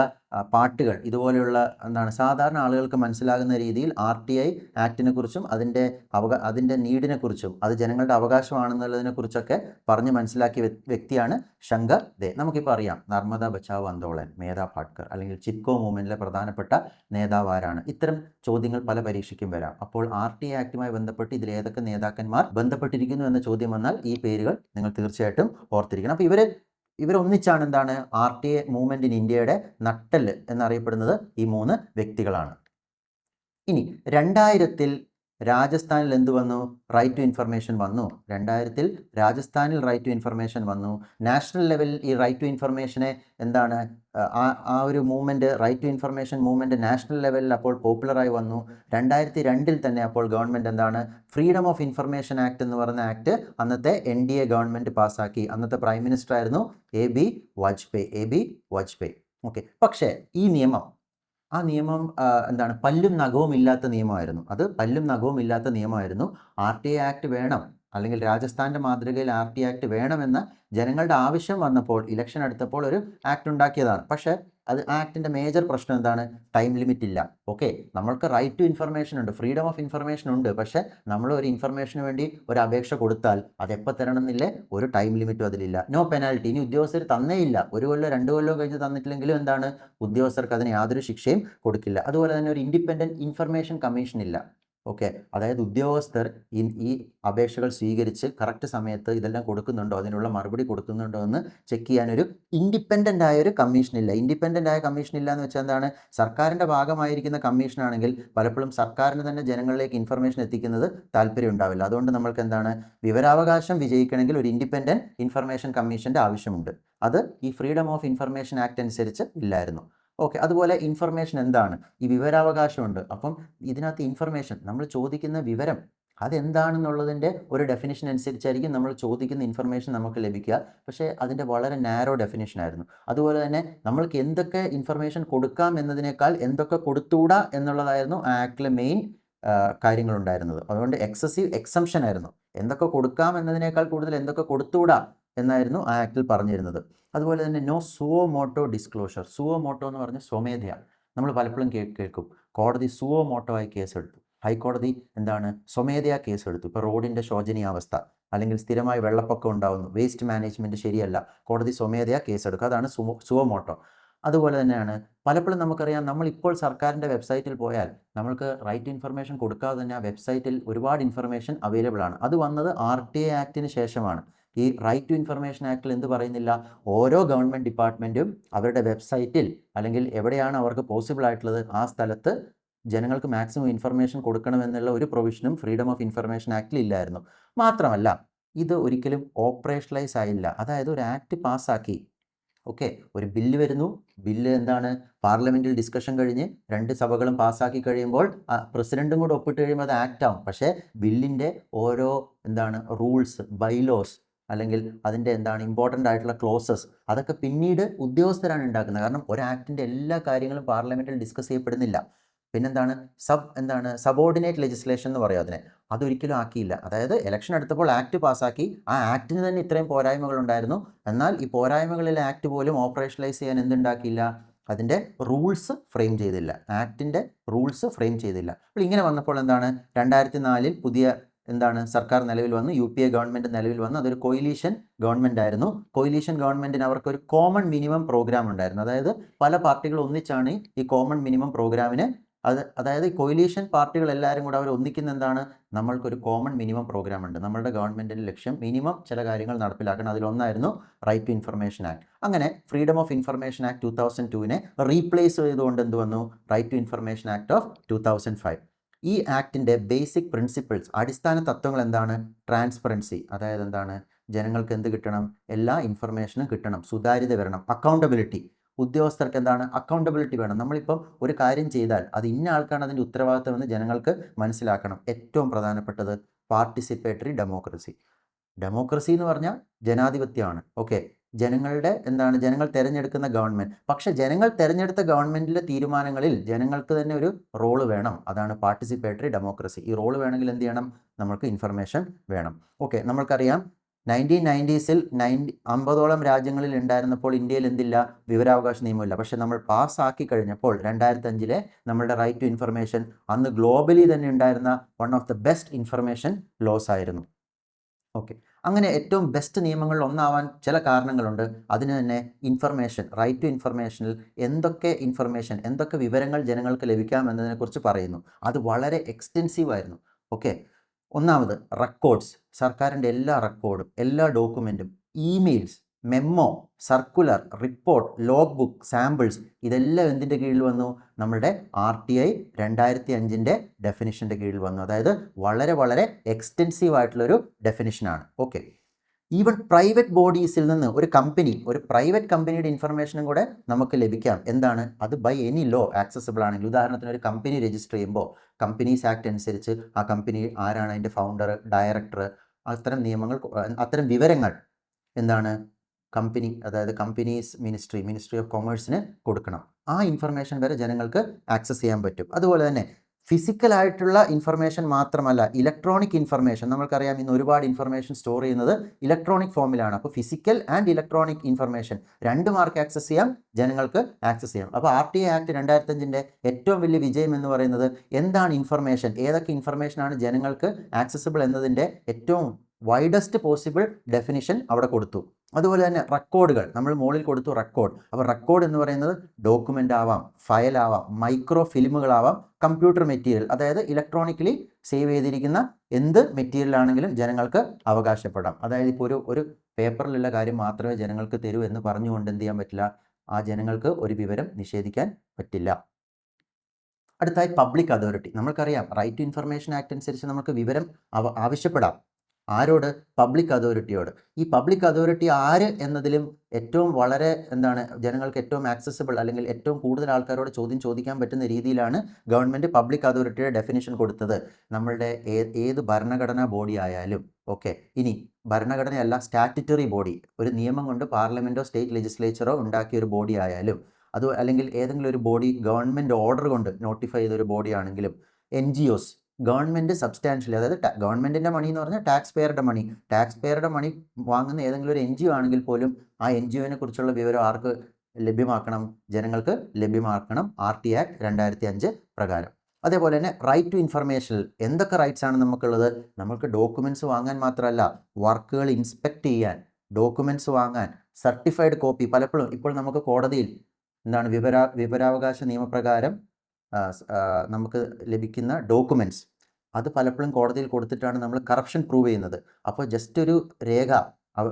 പാട്ടുകൾ, ഇതുപോലെയുള്ള എന്താണ് സാധാരണ ആളുകൾക്ക് മനസ്സിലാകുന്ന രീതിയിൽ RTA ആക്ടിനെ കുറിച്ചും അതിൻ്റെ നീഡിനെ കുറിച്ചും അത് ജനങ്ങളുടെ അവകാശമാണെന്നുള്ളതിനെ കുറിച്ചൊക്കെ പറഞ്ഞ് മനസ്സിലാക്കിയ വ്യക്തിയാണ് ശങ്കർ ദേ. നമുക്കിപ്പോൾ അറിയാം നർമ്മദ ബച്ചാവോ ആന്തോളൻ, മേധാ പാട്കർ, അല്ലെങ്കിൽ ചിപ്കോ മൂവ്മെൻറ്റിലെ പ്രധാനപ്പെട്ട നേതാവ് ആരാണ്. ഇത്തരം ചോദ്യങ്ങൾ പല പരീക്ഷയ്ക്കും വരാം. അപ്പോൾ RTA ആക്ടുമായി ബന്ധപ്പെട്ട് ഇതിൽ ഏതൊക്കെ നേതാക്കന്മാർ ബന്ധപ്പെട്ടിരിക്കുന്നു എന്ന ചോദ്യം വന്നാൽ ഈ പേരുകൾ നിങ്ങൾ തീർച്ചയായിട്ടും ഓർത്തിരിക്കണം. അപ്പോൾ ഇവരൊന്നിച്ചാണ് എന്താണ് RTA മൂവ്മെൻറ്റ് ഇൻ ഇന്ത്യയുടെ നട്ടെല്ല് എന്നറിയപ്പെടുന്നത് ഈ 3 വ്യക്തികളാണ്. ഇനി 2000 രാജസ്ഥാനിൽ എന്ത് വന്നു, റൈറ്റ് ടു ഇൻഫർമേഷൻ വന്നു. 2000 രാജസ്ഥാനിൽ റൈറ്റ് ടു ഇൻഫർമേഷൻ വന്നു. നാഷണൽ ലെവലിൽ ഈ റൈറ്റ് ടു ഇൻഫർമേഷനെ എന്താണ് ആ ഒരു movement, right to information movement national ലെവലിൽ അപ്പോൾ പോപ്പുലറായി വന്നു. 2002 തന്നെ അപ്പോൾ ഗവൺമെൻറ് എന്താണ് ഫ്രീഡം ഓഫ് ഇൻഫർമേഷൻ ആക്ട് എന്ന് പറയുന്ന ആക്ട് അന്നത്തെ NDA ഗവൺമെൻറ് പാസ്സാക്കി. അന്നത്തെ പ്രൈം മിനിസ്റ്റർ ആയിരുന്നു AB വാജ്പേയി. ഓക്കെ, പക്ഷേ ഈ നിയമം എന്താണ് പല്ലും നഖവും ഇല്ലാത്ത നിയമമായിരുന്നു. RTA ആക്ട് വേണം, അല്ലെങ്കിൽ രാജസ്ഥാൻ്റെ മാതൃകയിൽ RTA ആക്ട് വേണമെന്ന ജനങ്ങളുടെ ആവശ്യം വന്നപ്പോൾ, ഇലക്ഷൻ അടുത്തപ്പോൾ ഒരു ആക്ട് ഉണ്ടാക്കിയതാണ്. പക്ഷേ ആക്ടിൻ്റെ മേജർ പ്രശ്നം എന്താണ്, ടൈം ലിമിറ്റ് ഇല്ല. ഓക്കെ, നമ്മൾക്ക് റൈറ്റ് ടു ഇൻഫർമേഷൻ ഉണ്ട്, ഫ്രീഡം ഓഫ് ഇൻഫർമേഷൻ ഉണ്ട്. പക്ഷേ നമ്മൾ ഒരു ഇൻഫർമേഷന് വേണ്ടി ഒരു അപേക്ഷ കൊടുത്താൽ അതെപ്പോൾ തരണമെന്നില്ലേ, ഒരു ടൈം ലിമിറ്റും അതിലില്ല. No penalty. ഇനി ഉദ്യോഗസ്ഥർ തന്നേയില്ല, 1 കൊല്ലോ 2 കൊല്ലോ കഴിഞ്ഞ് തന്നിട്ടില്ലെങ്കിലും എന്താണ് ഉദ്യോഗസ്ഥർക്ക് അതിന് യാതൊരു ശിക്ഷയും കൊടുക്കില്ല. അതുപോലെ തന്നെ ഒരു ഇൻഡിപെൻഡൻറ്റ് ഇൻഫർമേഷൻ കമ്മീഷൻ ഇല്ല. ഓക്കെ, അതായത് ഉദ്യോഗസ്ഥർ ഈ അപേക്ഷകൾ സ്വീകരിച്ച് കറക്റ്റ് സമയത്ത് ഇതെല്ലാം കൊടുക്കുന്നുണ്ടോ, അതിനുള്ള മറുപടി കൊടുക്കുന്നുണ്ടോ എന്ന് ചെക്ക് ചെയ്യാനൊരു ഇൻഡിപെൻഡൻ്റ് ആയ ഒരു കമ്മീഷനില്ല. ഇൻഡിപെൻഡൻ്റ് ആയ കമ്മീഷനില്ല എന്ന് വെച്ചാൽ എന്താണ്, സർക്കാരിൻ്റെ ഭാഗമായിരിക്കുന്ന കമ്മീഷനാണെങ്കിൽ പലപ്പോഴും സർക്കാരിന് തന്നെ ജനങ്ങളിലേക്ക് ഇൻഫർമേഷൻ എത്തിക്കുന്നത് താല്പര്യം ഉണ്ടാവില്ല. അതുകൊണ്ട് നമ്മൾക്ക് എന്താണ് വിവരാവകാശം വിജയിക്കണമെങ്കിൽ ഒരു ഇൻഡിപെൻഡൻറ്റ് ഇൻഫർമേഷൻ കമ്മീഷൻ്റെ ആവശ്യമുണ്ട്. അത് ഈ ഫ്രീഡം ഓഫ് ഇൻഫർമേഷൻ ആക്ട് അനുസരിച്ച് ഇല്ലായിരുന്നു. ഓക്കെ, അതുപോലെ ഇൻഫർമേഷൻ എന്താണ്, ഈ വിവരാവകാശമുണ്ട്. അപ്പം ഇതിനകത്ത് ഇൻഫർമേഷൻ, നമ്മൾ ചോദിക്കുന്ന വിവരം അതെന്താണെന്നുള്ളതിൻ്റെ ഒരു ഡെഫിനിഷൻ അനുസരിച്ചായിരിക്കും നമ്മൾ ചോദിക്കുന്ന ഇൻഫർമേഷൻ നമുക്ക് ലഭിക്കുക. പക്ഷേ അതിൻ്റെ വളരെ നാരോ ഡെഫിനിഷൻ ആയിരുന്നു. അതുപോലെ തന്നെ നമ്മൾക്ക് എന്തൊക്കെ ഇൻഫർമേഷൻ കൊടുക്കാം എന്നതിനേക്കാൾ എന്തൊക്കെ കൊടുത്തുകൂടാ എന്നുള്ളതായിരുന്നു ആ ആക്ടിലെ മെയിൻ കാര്യങ്ങളുണ്ടായിരുന്നത്. അതുകൊണ്ട് എക്സസീവ് എക്സംഷൻ ആയിരുന്നു. എന്തൊക്കെ കൊടുക്കാം എന്നതിനേക്കാൾ കൂടുതൽ എന്തൊക്കെ കൊടുത്തുകൂടാ എന്നായിരുന്നു ആ ആക്ടിൽ പറഞ്ഞിരുന്നത്. അതുപോലെ തന്നെ no suo motu disclosure. Suo motu എന്ന് പറഞ്ഞാൽ സ്വമേധയാ. നമ്മൾ പലപ്പോഴും കേൾക്കും കോടതി സുവോ മോട്ടോ ആയി കേസെടുത്തു, ഹൈക്കോടതി എന്താണ് സ്വമേധയാ കേസെടുത്തു. ഇപ്പോൾ റോഡിൻ്റെ ശോചനീയാവസ്ഥ, അല്ലെങ്കിൽ സ്ഥിരമായി വെള്ളപ്പൊക്കം ഉണ്ടാകുന്നു, വേസ്റ്റ് മാനേജ്മെൻറ്റ് ശരിയല്ല, കോടതി സ്വമേധയാ കേസെടുക്കുക, അതാണ് സുവോ മോട്ടോ. അതുപോലെ തന്നെയാണ് പലപ്പോഴും നമുക്കറിയാം, നമ്മളിപ്പോൾ സർക്കാരിൻ്റെ വെബ്സൈറ്റിൽ പോയാൽ നമ്മൾക്ക് റൈറ്റ് ഇൻഫർമേഷൻ കൊടുക്കാതെ തന്നെ ആ വെബ്സൈറ്റിൽ ഒരുപാട് ഇൻഫർമേഷൻ അവൈലബിൾ ആണ്. അത് വന്നത് RTA ആക്ടിന് ശേഷമാണ്. ഈ റൈറ്റ് ടു ഇൻഫർമേഷൻ ആക്ടിൽ എന്ത് പറയുന്നില്ല, ഓരോ ഗവൺമെൻറ് ഡിപ്പാർട്ട്മെൻറ്റും അവരുടെ വെബ്സൈറ്റിൽ അല്ലെങ്കിൽ എവിടെയാണ് അവർക്ക് പോസിബിൾ ആയിട്ടുള്ളത് ആ സ്ഥലത്ത് ജനങ്ങൾക്ക് മാക്സിമം ഇൻഫർമേഷൻ കൊടുക്കണമെന്നുള്ള ഒരു പ്രൊവിഷനും ഫ്രീഡം ഓഫ് ഇൻഫർമേഷൻ ആക്ടിൽ ഇല്ലായിരുന്നു. മാത്രമല്ല ഇത് ഒരിക്കലും ഓപ്പറേഷണലൈസ് ആയില്ല. അതായത് ഒരു ആക്ട് പാസ്സാക്കി, ഓക്കെ, ഒരു ബില്ല് വരുന്നു, ബില്ല് എന്താണ് പാർലമെൻറ്റിൽ ഡിസ്കഷൻ കഴിഞ്ഞ് 2 സഭകളും പാസ്സാക്കി കഴിയുമ്പോൾ പ്രസിഡൻറ്റും കൂടെ ഒപ്പിട്ട് കഴിയുമ്പോൾ അത് ആക്ട് ആവും. പക്ഷേ ബില്ലിൻ്റെ ഓരോ റൂൾസ്, ബൈലോസ്, അല്ലെങ്കിൽ അതിൻ്റെ ഇമ്പോർട്ടൻ്റ് ആയിട്ടുള്ള ക്ലോസസ്, അതൊക്കെ പിന്നീട് ഉദ്യോഗസ്ഥരാണ് ഉണ്ടാക്കുന്നത്. കാരണം ഒരു ആക്ടിൻ്റെ എല്ലാ കാര്യങ്ങളും പാർലമെൻറ്റിൽ ഡിസ്കസ് ചെയ്യപ്പെടുന്നില്ല. പിന്നെന്താണ് സബോർഡിനേറ്റ് ലെജിസ്ലേഷൻ എന്ന് പറയും അതിനെ. അതൊരിക്കലും ആക്കിയില്ല. അതായത് ഇലക്ഷൻ എടുത്തപ്പോൾ ആക്ട് പാസ്സാക്കി, ആ ആക്ടിന് തന്നെ ഇത്രയും പോരായ്മകളുണ്ടായിരുന്നു. എന്നാൽ ഈ പോരായ്മകളിലെ ആക്ട് പോലും ഓപ്പറേഷണലൈസ് ചെയ്യാൻ എന്തുണ്ടാക്കിയില്ല, അതിൻ്റെ റൂൾസ് ഫ്രെയിം ചെയ്തില്ല, ആക്ടിൻ്റെ റൂൾസ് ഫ്രെയിം ചെയ്തില്ല. അപ്പോൾ ഇങ്ങനെ വന്നപ്പോൾ 2004 പുതിയ സർക്കാർ നിലവിൽ വന്നു, UPA ഗവൺമെൻറ് നിലവിൽ വന്നു. അതൊരു കൊയിലീഷൻ ഗവൺമെൻറ് ആയിരുന്നു. കൊയിലീഷൻ ഗവൺമെൻറ്റിന് അവർക്കൊരു കോമൺ മിനിമം പ്രോഗ്രാം ഉണ്ടായിരുന്നു. അതായത് പല പാർട്ടികൾ ഒന്നിച്ചാണ് ഈ കോമൺ മിനിമം പ്രോഗ്രാമിന് അതായത് കൊയിലീഷൻ പാർട്ടികൾ എല്ലാവരും കൂടെ അവർ ഒന്നിക്കുന്ന നമ്മൾക്കൊരു കോമൺ മിനിമം പ്രോഗ്രാം ഉണ്ട്. നമ്മളുടെ ഗവൺമെൻറ്റിൻ്റെ ലക്ഷ്യം മിനിമം ചില കാര്യങ്ങൾ നടപ്പിലാക്കണം. അതിലൊന്നായിരുന്നു റൈറ്റ് ടു ഇൻഫർമേഷൻ ആക്ട്. അങ്ങനെ freedom of information act 2002 replace ചെയ്തുകൊണ്ട് എന്ത് വന്നു, right to information act of 2005. ഈ ആക്ടിൻ്റെ ബേസിക് പ്രിൻസിപ്പിൾസ്, അടിസ്ഥാന തത്വങ്ങൾ എന്താണ്? ട്രാൻസ്പെറൻസി, അതായത് ജനങ്ങൾക്ക് എന്ത് കിട്ടണം, എല്ലാ ഇൻഫർമേഷനും കിട്ടണം, സുതാര്യത വരണം. അക്കൗണ്ടബിലിറ്റി, ഉദ്യോഗസ്ഥർക്ക് അക്കൗണ്ടബിലിറ്റി വേണം. നമ്മളിപ്പം ഒരു കാര്യം ചെയ്താൽ അത് ഇന്ന ആൾക്കാണ് അതിൻ്റെ ഉത്തരവാദിത്തം എന്ന് ജനങ്ങൾക്ക് മനസ്സിലാക്കണം. ഏറ്റവും പ്രധാനപ്പെട്ടത് പാർട്ടിസിപ്പേറ്ററി ഡെമോക്രസി. ഡെമോക്രസി എന്ന് പറഞ്ഞാൽ ജനാധിപത്യമാണ്. ഓക്കെ, ജനങ്ങൾ തിരഞ്ഞെടുക്കുന്ന ഗവൺമെൻറ്. പക്ഷെ ജനങ്ങൾ തിരഞ്ഞെടുത്ത ഗവൺമെൻറ്റിലെ തീരുമാനങ്ങളിൽ ജനങ്ങൾക്ക് തന്നെ ഒരു റോള് വേണം. അതാണ് പാർട്ടിസിപ്പേറ്ററി ഡെമോക്രസി. ഈ റോള് വേണമെങ്കിൽ എന്ത് ചെയ്യണം, നമ്മൾക്ക് ഇൻഫർമേഷൻ വേണം. ഓക്കെ, നമ്മൾക്കറിയാം 1990s 50ഓളം രാജ്യങ്ങളിൽ ഉണ്ടായിരുന്നപ്പോൾ ഇന്ത്യയിൽ എന്തില്ല, വിവരാവകാശ നിയമമില്ല. പക്ഷെ നമ്മൾ പാസ്സാക്കി കഴിഞ്ഞപ്പോൾ 2005 നമ്മളുടെ റൈറ്റ് ടു ഇൻഫർമേഷൻ അന്ന് ഗ്ലോബലി തന്നെ ഉണ്ടായിരുന്ന one of the best information laws ആയിരുന്നു. ഓക്കെ, അങ്ങനെ ഏറ്റവും ബെസ്റ്റ് നിയമങ്ങളിൽ ഒന്നാവാൻ ചില കാരണങ്ങളുണ്ട്. അതിന് തന്നെ ഇൻഫർമേഷൻ, റൈറ്റ് ടു ഇൻഫർമേഷനിൽ എന്തൊക്കെ വിവരങ്ങൾ ജനങ്ങൾക്ക് ലഭിക്കാം എന്നതിനെക്കുറിച്ച് പറയുന്നു. അത് വളരെ എക്സ്റ്റെൻസീവ് ആയിരുന്നു. ഓക്കെ, ഒന്നാമത് റെക്കോർഡ്സ്, സർക്കാരിൻ്റെ എല്ലാ റെക്കോർഡും, എല്ലാ ഡോക്യുമെൻറ്റും, emails, memo, circular, report, log book, samples, ഇതെല്ലാം എന്തിൻ്റെ കീഴിൽ വന്നു, നമ്മളുടെ RTI 2005 ഡെഫിനിഷൻ്റെ കീഴിൽ വന്നു. അതായത് വളരെ വളരെ എക്സ്റ്റെൻസീവ് ആയിട്ടുള്ളൊരു ഡെഫിനിഷനാണ്. ഓക്കെ, ഈവൻ പ്രൈവറ്റ് ബോഡീസിൽ നിന്ന് ഒരു പ്രൈവറ്റ് കമ്പനിയുടെ ഇൻഫർമേഷനും കൂടെ നമുക്ക് ലഭിക്കാം. അത് ബൈ എനി ലോ ആക്സസിബിൾ ആണെങ്കിൽ. ഉദാഹരണത്തിന് ഒരു കമ്പനി രജിസ്റ്റർ ചെയ്യുമ്പോൾ കമ്പനീസ് ആക്ട് അനുസരിച്ച് ആ കമ്പനി ആരാണ്, അതിൻ്റെ ഫൗണ്ടർ, ഡയറക്ടർ, അത്തരം നിയമങ്ങൾ, അത്തരം വിവരങ്ങൾ കമ്പനി, അതായത് കമ്പനീസ് മിനിസ്ട്രി ഓഫ് കൊമേഴ്സിന് കൊടുക്കണം. ആ ഇൻഫർമേഷൻ വരെ ജനങ്ങൾക്ക് ആക്സസ് ചെയ്യാൻ പറ്റും. അതുപോലെ തന്നെ ഫിസിക്കലായിട്ടുള്ള ഇൻഫർമേഷൻ മാത്രമല്ല, ഇലക്ട്രോണിക് ഇൻഫർമേഷൻ. നമ്മൾക്കറിയാം ഇന്ന് ഒരുപാട് ഇൻഫർമേഷൻ സ്റ്റോർ ചെയ്യുന്നത് ഇലക്ട്രോണിക് ഫോമിലാണ്. അപ്പോൾ ഫിസിക്കൽ ആൻഡ് ഇലക്ട്രോണിക് ഇൻഫർമേഷൻ രണ്ടും ആർക്ക് ആക്സസ് ചെയ്യാം, ജനങ്ങൾക്ക് ആക്സസ് ചെയ്യാം. അപ്പോൾ RTI ആക്ട് 2005 ഏറ്റവും വലിയ വിജയം എന്ന് പറയുന്നത് എന്താണ് ഇൻഫർമേഷൻ, ഏതൊക്കെ ഇൻഫർമേഷനാണ് ജനങ്ങൾക്ക് ആക്സസിബിൾ എന്നതിൻ്റെ ഏറ്റവും വൈഡസ്റ്റ് പോസിബിൾ ഡെഫിനിഷൻ അവിടെ കൊടുത്തു. അതുപോലെ തന്നെ റെക്കോർഡുകൾ നമ്മൾ മുകളിൽ കൊടുത്തു, റെക്കോർഡ്. അപ്പോൾ റെക്കോർഡ് എന്ന് പറയുന്നത് ഡോക്യുമെൻ്റ് ആവാം, ഫയൽ ആവാം, മൈക്രോ ഫിലിമുകളാവാം, കമ്പ്യൂട്ടർ മെറ്റീരിയൽ, അതായത് ഇലക്ട്രോണിക്കലി സേവ് ചെയ്തിരിക്കുന്ന എന്ത് മെറ്റീരിയൽ ആണെങ്കിലും ജനങ്ങൾക്ക് അവകാശപ്പെടാം. അതായത് ഇപ്പോൾ ഒരു പേപ്പറിലുള്ള കാര്യം മാത്രമേ ജനങ്ങൾക്ക് തരൂ എന്ന് പറഞ്ഞുകൊണ്ട് എന്ത് ചെയ്യാൻ പറ്റില്ല, ആ ജനങ്ങൾക്ക് ഒരു വിവരം നിഷേധിക്കാൻ പറ്റില്ല. അടുത്തായി പബ്ലിക് അതോറിറ്റി. നമ്മൾക്കറിയാം റൈറ്റ് ടു ഇൻഫർമേഷൻ ആക്ട് അനുസരിച്ച് നമുക്ക് വിവരം ആവശ്യപ്പെടാം. ആരോട്? പബ്ലിക് അതോറിറ്റിയോട്. ഈ പബ്ലിക് അതോറിറ്റി ആര് എന്നതിലും ഏറ്റവും വളരെ ജനങ്ങൾക്ക് ഏറ്റവും ആക്സസിബിൾ, അല്ലെങ്കിൽ ഏറ്റവും കൂടുതൽ ആൾക്കാരോട് ചോദ്യം ചോദിക്കാൻ പറ്റുന്ന രീതിയിലാണ് ഗവൺമെൻറ് പബ്ലിക് അതോറിറ്റിയുടെ ഡെഫിനിഷൻ കൊടുത്തത്. നമ്മളുടെ ഏത് ഭരണഘടനാ ബോഡി ആയാലും, ഓക്കെ, ഇനി ഭരണഘടനയല്ല, സ്റ്റാറ്റ്യൂട്ടറി ബോഡി, ഒരു നിയമം കൊണ്ട് പാർലമെൻറ്റോ സ്റ്റേറ്റ് ലെജിസ്ലേച്ചറോ ഉണ്ടാക്കിയ ഒരു ബോഡി ആയാലും, അല്ലെങ്കിൽ ഏതെങ്കിലും ഒരു ബോഡി ഗവൺമെൻറ് ഓർഡർ കൊണ്ട് നോട്ടിഫൈ ചെയ്തൊരു ബോഡി ആണെങ്കിലും, NGOs, ഗവൺമെൻറ് സബ്സ്റ്റാൻഷ്യലി, അതായത് ഗവൺമെൻറ്റിൻ്റെ മണി എന്ന് പറഞ്ഞാൽ ടാക്സ് പേയറുടെ മണി വാങ്ങുന്ന ഏതെങ്കിലും ഒരു NGO ആണെങ്കിൽ പോലും ആ NGOനെ കുറിച്ചുള്ള വിവരം ആർക്ക് ലഭ്യമാക്കണം, ജനങ്ങൾക്ക് ലഭ്യമാക്കണം, RTI ആക്ട് 2005 പ്രകാരം. അതേപോലെ തന്നെ റൈറ്റ് ടു ഇൻഫർമേഷനിൽ എന്തൊക്കെ റൈറ്റ്സ് ആണ് നമുക്കുള്ളത്? നമുക്ക് ഡോക്യുമെൻറ്റ്സ് വാങ്ങാൻ മാത്രമല്ല, വർക്കുകൾ ഇൻസ്പെക്ട് ചെയ്യാൻ, ഡോക്യുമെൻറ്റ്സ് വാങ്ങാൻ, സർട്ടിഫൈഡ് കോപ്പി. പലപ്പോഴും ഇപ്പോൾ നമുക്ക് കോടതിയിൽ വിവരാവകാശ നിയമപ്രകാരം നമുക്ക് ലഭിക്കുന്ന ഡോക്യുമെൻറ്റ്സ്, അത് പലപ്പോഴും കോടതിയിൽ കൊടുത്തിട്ടാണ് നമ്മൾ കറപ്ഷൻ പ്രൂവ് ചെയ്യുന്നത്. അപ്പോൾ ജസ്റ്റ് ഒരു രേഖ,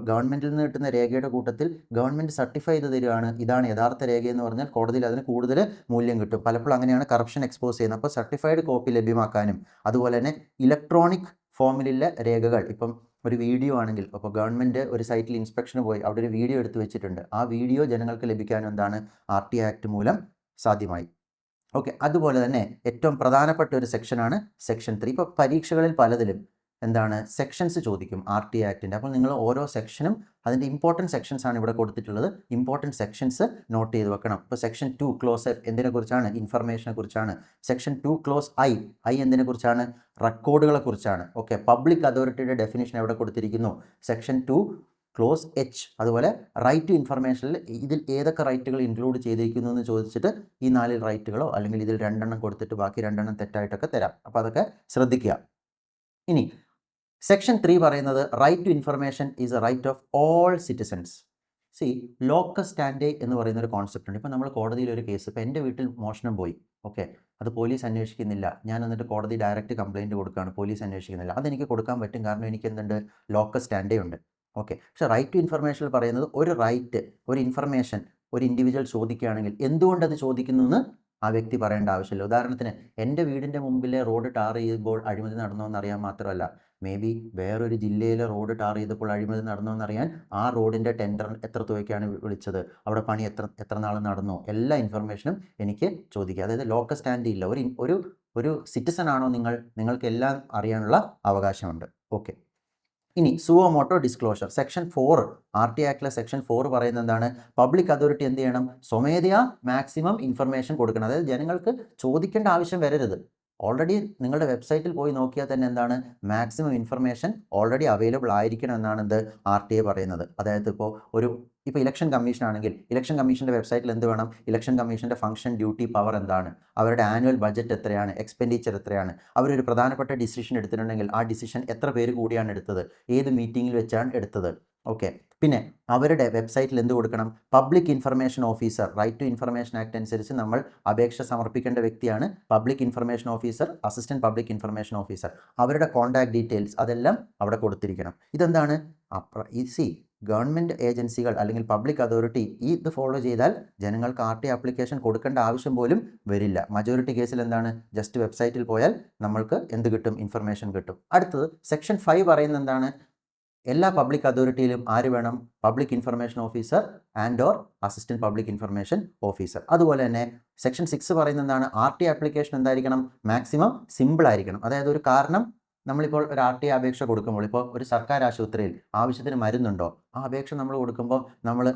ഗവൺമെൻറ്റിൽ നിന്ന് കിട്ടുന്ന രേഖയുടെ കൂട്ടത്തിൽ ഗവൺമെൻറ് സർട്ടിഫൈ ചെയ്ത് തരികയാണ്, ഇതാണ് യഥാർത്ഥ രേഖയെന്ന് പറഞ്ഞാൽ കോടതിയിൽ അതിന് കൂടുതൽ മൂല്യം കിട്ടും. പലപ്പോഴും അങ്ങനെയാണ് കറപ്ഷൻ എക്സ്പോസ് ചെയ്യുന്നത്. അപ്പോൾ സർട്ടിഫൈഡ് കോപ്പി ലഭ്യമാക്കാനും, അതുപോലെ തന്നെ ഇലക്ട്രോണിക് ഫോമിലുള്ള രേഖകൾ, ഇപ്പം ഒരു വീഡിയോ ആണെങ്കിൽ, അപ്പോൾ ഗവൺമെൻറ് ഒരു സൈറ്റിൽ ഇൻസ്പെക്ഷന് പോയി അവിടെ ഒരു വീഡിയോ എടുത്ത് വെച്ചിട്ടുണ്ട്, ആ വീഡിയോ ജനങ്ങൾക്ക് ലഭിക്കാനും RTI ആക്ട് മൂലം സാധ്യമായി. ഓക്കെ, അതുപോലെ തന്നെ ഏറ്റവും പ്രധാനപ്പെട്ട ഒരു സെക്ഷനാണ് സെക്ഷൻ 3. ഇപ്പോൾ പരീക്ഷകളിൽ പലതിലും എന്താണ് സെക്ഷൻസ് ചോദിക്കും RTA ആക്ടിൻ്റെ. അപ്പോൾ നിങ്ങൾ ഓരോ സെക്ഷനും അതിൻ്റെ ഇമ്പോർട്ടൻറ്റ് സെക്ഷൻസ് ആണ് ഇവിടെ കൊടുത്തിട്ടുള്ളത്. ഇമ്പോർട്ടൻറ്റ് സെക്ഷൻസ് നോട്ട് ചെയ്ത് വെക്കണം. ഇപ്പോൾ സെക്ഷൻ 2 ക്ലോസ് F എന്തിനെ കുറിച്ചാണ്? ഇൻഫർമേഷനെ കുറിച്ചാണ്. സെക്ഷൻ 2 ക്ലോസ് I എന്തിനെ കുറിച്ചാണ്? റെക്കോർഡുകളെ കുറിച്ചാണ്. ഓക്കെ, പബ്ലിക് അതോറിറ്റിയുടെ ഡെഫിനിഷൻ എവിടെ കൊടുത്തിരിക്കുന്നു? Section 2 close H. അതുപോലെ റൈറ്റ് ടു ഇൻഫർമേഷനിൽ ഇതിൽ ഏതൊക്കെ റൈറ്റുകൾ ഇൻക്ലൂഡ് ചെയ്തിരിക്കുന്നു എന്ന് ചോദിച്ചിട്ട് ഈ 4 റൈറ്റുകളോ അല്ലെങ്കിൽ ഇതിൽ 2 കൊടുത്തിട്ട് ബാക്കി 2 തെറ്റായിട്ടൊക്കെ തരാം. അപ്പോൾ അതൊക്കെ ശ്രദ്ധിക്കുക. ഇനി സെക്ഷൻ 3 പറയുന്നത് right to information is a right of all citizens. Locus standi എന്ന് പറയുന്ന ഒരു കോൺസെപ്റ്റ് ഉണ്ട്. ഇപ്പോൾ നമ്മൾ കോടതിയിൽ ഒരു കേസ്, ഇപ്പോൾ എൻ്റെ വീട്ടിൽ മോഷണം പോയി, ഓക്കെ, അത് പോലീസ് അന്വേഷിക്കുന്നില്ല, ഞാൻ എന്നിട്ട് കോടതി ഡയറക്റ്റ് കംപ്ലയിൻറ്റ് കൊടുക്കുകയാണ്, പോലീസ് അന്വേഷിക്കുന്നില്ല, അതെനിക്ക് കൊടുക്കാൻ പറ്റും, കാരണം എനിക്ക് എന്തുണ്ട്? ലോക്കസ് സ്റ്റാൻഡേ ഉണ്ട്. ഓക്കെ, പക്ഷേ റൈറ്റ് ടു ഇൻഫർമേഷനിൽ പറയുന്നത് ഒരു റൈറ്റ്, ഒരു ഇൻഫർമേഷൻ ഒരു ഇൻഡിവിജ്വൽ ചോദിക്കുകയാണെങ്കിൽ എന്തുകൊണ്ടത് ചോദിക്കുന്നു എന്ന് ആ വ്യക്തി പറയേണ്ട ആവശ്യമില്ല. ഉദാഹരണത്തിന് എൻ്റെ വീടിൻ്റെ മുമ്പിലെ റോഡ് ടാർ ചെയ്യുമ്പോൾ അഴിമതി നടന്നോ എന്നറിയാൻ മാത്രമല്ല, മേ ബി വേറൊരു ജില്ലയിലെ റോഡ് ടാർ ചെയ്തപ്പോൾ അഴിമതി നടന്നോ എന്നറിയാൻ ആ റോഡിൻ്റെ ടെൻഡർ എത്ര തുകയ്ക്കാണ് വിളിച്ചത്, അവിടെ പണി എത്ര നാൾ നടന്നു, എല്ലാ ഇൻഫർമേഷനും എനിക്ക് ചോദിക്കുക. അതായത് ലോക്കൽ സ്റ്റാൻഡ് ഇല്ല. ഒരു സിറ്റിസൺ ആണോ നിങ്ങൾക്ക് എല്ലാം അറിയാനുള്ള അവകാശമുണ്ട്. ഓക്കെ, ഇനി suo motu disclosure section 4 RTA ആക്ടിലെ സെക്ഷൻ 4 പറയുന്നത് എന്താണ്? പബ്ലിക് അതോറിറ്റി എന്ത് ചെയ്യണം? സ്വമേധയാ മാക്സിമം ഇൻഫർമേഷൻ കൊടുക്കണം. അതായത് ജനങ്ങൾക്ക് ചോദിക്കേണ്ട ആവശ്യം വരരുത്. ഓൾറെഡി നിങ്ങളുടെ വെബ്സൈറ്റിൽ പോയി നോക്കിയാൽ തന്നെ എന്താണ്? മാക്സിമം ഇൻഫർമേഷൻ ഓൾറെഡി അവൈലബിൾ ആയിരിക്കണം എന്നാണ് എന്ത് RTA പറയുന്നത്. അതായത് ഇപ്പോൾ ഇലക്ഷൻ കമ്മീഷൻ ആണെങ്കിൽ ഇലക്ഷൻ കമ്മീഷൻ്റെ വെബ്സൈറ്റിൽ എന്ത് വേണം? ഇലക്ഷൻ കമ്മീഷൻ്റെ ഫംഗ്ഷൻ, ഡ്യൂട്ടി, പവർ എന്താണ്, അവരുടെ ആനുവൽ ബഡ്ജറ്റ് എത്രയാണ്, എക്സ്പെൻഡിച്ചർ എത്രയാണ്, അവരൊരു പ്രധാനപ്പെട്ട ഡിസിഷൻ എടുത്തിട്ടുണ്ടെങ്കിൽ ആ ഡിസിഷൻ എത്ര പേര് കൂടിയാണ് എടുത്തത്, ഏത് മീറ്റിങ്ങിൽ വെച്ചാണ് എടുത്തത്. ഓക്കെ, പിന്നെ അവരുടെ വെബ്സൈറ്റിൽ എന്ത് കൊടുക്കണം? Public information officer, right to information act അനുസരിച്ച് നമ്മൾ അപേക്ഷ സമർപ്പിക്കേണ്ട വ്യക്തിയാണ് public information officer, assistant public information officer. അവരുടെ കോൺടാക്ട് ഡീറ്റെയിൽസ് അതെല്ലാം അവിടെ കൊടുത്തിരിക്കണം. ഇതെന്താണ്? ഗവൺമെൻറ് ഏജൻസികൾ അല്ലെങ്കിൽ പബ്ലിക് അതോറിറ്റി ഇത് ഫോളോ ചെയ്താൽ ജനങ്ങൾക്ക് RTA ആപ്ലിക്കേഷൻ കൊടുക്കേണ്ട ആവശ്യം പോലും വരില്ല. മജോറിറ്റി കേസിൽ എന്താണ്? ജസ്റ്റ് വെബ്സൈറ്റിൽ പോയാൽ നമ്മൾക്ക് എന്ത് കിട്ടും? ഇൻഫർമേഷൻ കിട്ടും. അടുത്തത് സെക്ഷൻ 5 പറയുന്നത് എന്താണ്? എല്ലാ പബ്ലിക് അതോറിറ്റിയിലും ആര് വേണം? Public information officer and or assistant public information officer. അതുപോലെ തന്നെ സെക്ഷൻ 6 പറയുന്നത് എന്താണ്? RTA ആപ്ലിക്കേഷൻ എന്തായിരിക്കണം? മാക്സിമം സിമ്പിൾ ആയിരിക്കണം. അതായത് ഒരു കാരണം, നമ്മളിപ്പോൾ ഒരു RTA അപേക്ഷ കൊടുക്കുമ്പോൾ, ഇപ്പോൾ ഒരു സർക്കാർ ആശുപത്രിയിൽ ആവശ്യത്തിന് മരുന്നുണ്ടോ, ആ അപേക്ഷ നമ്മൾ കൊടുക്കുമ്പോൾ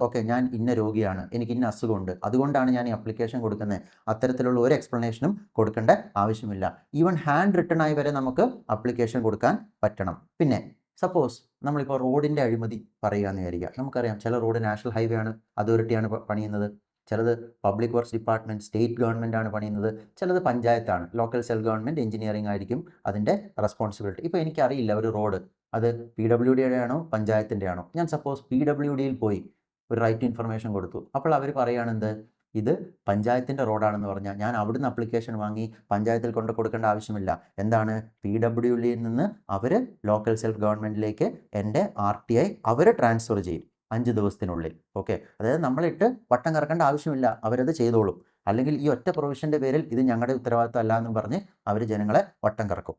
ഓക്കെ, ഞാൻ ഇന്ന രോഗിയാണ്, എനിക്ക് ഇന്ന അസുഖമുണ്ട്, അതുകൊണ്ടാണ് ഞാൻ ഈ ആപ്ലിക്കേഷൻ കൊടുക്കുന്നത്, അത്തരത്തിലുള്ള ഒരു എക്സ്പ്ലനേഷനും കൊടുക്കേണ്ട ആവശ്യമില്ല. ഈവൻ ഹാൻഡ് റിട്ടൺ ആയി വരെ നമുക്ക് ആപ്ലിക്കേഷൻ കൊടുക്കാൻ പറ്റണം. പിന്നെ സപ്പോസ് നമ്മളിപ്പോൾ റോഡിൻ്റെ അഴിമതി പറയുകയെന്ന് വിചാരിക്കുക. നമുക്കറിയാം ചില റോഡ് നാഷണൽ ഹൈവേ ആണ്, അതോറിറ്റിയാണ് പണിയുന്നത്, ചിലത് public works department, state government ആണ് പണിയുന്നത്, ചിലത് പഞ്ചായത്താണ്, ലോക്കൽ സെൽഫ് ഗവൺമെൻറ് എഞ്ചിനീയറിംഗ് ആയിരിക്കും അതിൻ്റെ റെസ്പോൺസിബിലിറ്റി. ഇപ്പോൾ എനിക്കറിയില്ല ഒരു റോഡ് അത് PWDയുടെ ആണോ പഞ്ചായത്തിൻ്റെ ആണോ. ഞാൻ സപ്പോസ് PWDയിൽ പോയി ഒരു റൈറ്റ് ടു ഇൻഫർമേഷൻ കൊടുത്തു. അപ്പോൾ അവർ പറയുകയാണെന്ത്? ഇത് പഞ്ചായത്തിൻ്റെ റോഡാണെന്ന് പറഞ്ഞാൽ ഞാൻ അവിടുന്ന് അപ്ലിക്കേഷൻ വാങ്ങി പഞ്ചായത്തിൽ കൊടുക്കേണ്ട ആവശ്യമില്ല. എന്താണ്? PWDയിൽ നിന്ന് അവർ ലോക്കൽ സെൽഫ് ഗവൺമെൻറ്റിലേക്ക് എൻ്റെ RTA അവർ ട്രാൻസ്ഫർ ചെയ്യും 5 ദിവസത്തിനുള്ളിൽ. ഓക്കെ, അതായത് നമ്മളിട്ട് വട്ടം കറക്കേണ്ട ആവശ്യമില്ല, അവരത് ചെയ്തോളും. അല്ലെങ്കിൽ ഈ ഒറ്റ പ്രൊവിഷൻ്റെ പേരിൽ ഇത് ഞങ്ങളുടെ ഉത്തരവാദിത്വം അല്ല എന്നും പറഞ്ഞ് അവർ ജനങ്ങളെ വട്ടം കറക്കും.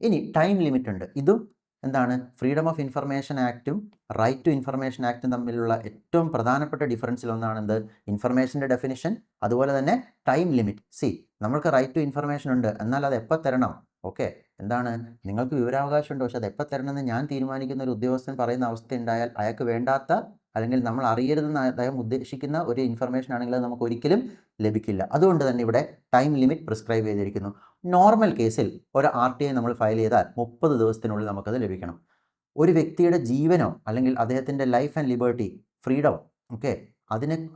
ഇനി ടൈം ലിമിറ്റ് ഉണ്ട്. ഇതും എന്താണ്? ഫ്രീഡം ഓഫ് ഇൻഫർമേഷൻ ആക്റ്റും റൈറ്റ് ടു ഇൻഫർമേഷൻ ആക്റ്റും തമ്മിലുള്ള ഏറ്റവും പ്രധാനപ്പെട്ട ഡിഫറൻസിൽ ഒന്നാണെന്ത്? ഇൻഫർമേഷൻ്റെ ഡെഫിനിഷൻ, അതുപോലെ തന്നെ ടൈം ലിമിറ്റ്. നമ്മൾക്ക് റൈറ്റ് ടു ഇൻഫർമേഷൻ ഉണ്ട്, എന്നാൽ അത് എപ്പോൾ തരണം? ഓക്കെ, എന്താണ്? നിങ്ങൾക്ക് വിവരാവകാശമുണ്ട്, പക്ഷെ അത് എപ്പോൾ തരണമെന്ന് ഞാൻ തീരുമാനിക്കുന്ന ഒരു ഉദ്യോഗസ്ഥൻ പറയുന്ന അവസ്ഥ ഉണ്ടായാൽ അയാൾക്ക് വേണ്ടാത്ത അല്ലെങ്കിൽ നമ്മൾ അറിയരുതെന്ന് അദ്ദേഹം ഉദ്ദേശിക്കുന്ന ഒരു ഇൻഫർമേഷൻ ആണെങ്കിൽ അത് നമുക്ക് ഒരിക്കലും ലഭിക്കില്ല. അതുകൊണ്ട് തന്നെ ഇവിടെ ടൈം ലിമിറ്റ് പ്രിസ്ക്രൈബ് ചെയ്തിരിക്കുന്നു. നോർമൽ കേസിൽ ഒരു RTA നമ്മൾ ഫയൽ ചെയ്താൽ 30 ദിവസത്തിനുള്ളിൽ നമുക്കത് ലഭിക്കണം. ഒരു വ്യക്തിയുടെ ജീവനോ അല്ലെങ്കിൽ അദ്ദേഹത്തിൻ്റെ life and liberty, freedom, okay,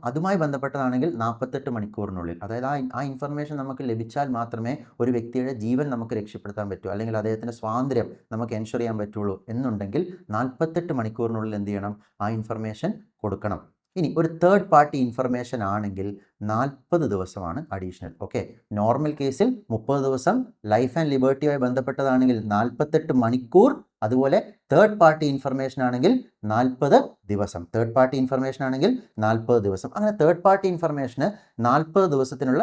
അതുമായി ബന്ധപ്പെട്ടതാണെങ്കിൽ 48 മണിക്കൂറിനുള്ളിൽ, അതായത് ആ ഇൻഫർമേഷൻ നമുക്ക് ലഭിച്ചാൽ മാത്രമേ ഒരു വ്യക്തിയുടെ ജീവൻ നമുക്ക് രക്ഷപ്പെടുത്താൻ പറ്റൂ, അല്ലെങ്കിൽ അദ്ദേഹത്തിൻ്റെ സ്വാതന്ത്ര്യം നമുക്ക് എൻഷുർ ചെയ്യാൻ പറ്റുള്ളൂ എന്നുണ്ടെങ്കിൽ 48 മണിക്കൂറിനുള്ളിൽ എന്ത് ചെയ്യണം? ആ ഇൻഫർമേഷൻ കൊടുക്കണം. ഇനി ഒരു തേർഡ് പാർട്ടി ഇൻഫർമേഷൻ ആണെങ്കിൽ 40 ദിവസമാണ് അഡീഷണൽ. ഓക്കെ, നോർമൽ കേസിൽ 30 ദിവസം, ലൈഫ് ആൻഡ് ലിബർട്ടിയുമായി ബന്ധപ്പെട്ടതാണെങ്കിൽ 48 മണിക്കൂർ, അതുപോലെ തേർഡ് പാർട്ടി ഇൻഫർമേഷൻ ആണെങ്കിൽ 40 ദിവസം. തേർഡ് പാർട്ടി ഇൻഫർമേഷൻ ആണെങ്കിൽ 40 ദിവസം. അങ്ങനെ തേർഡ് പാർട്ടി ഇൻഫർമേഷന് 40 ദിവസത്തിനുള്ള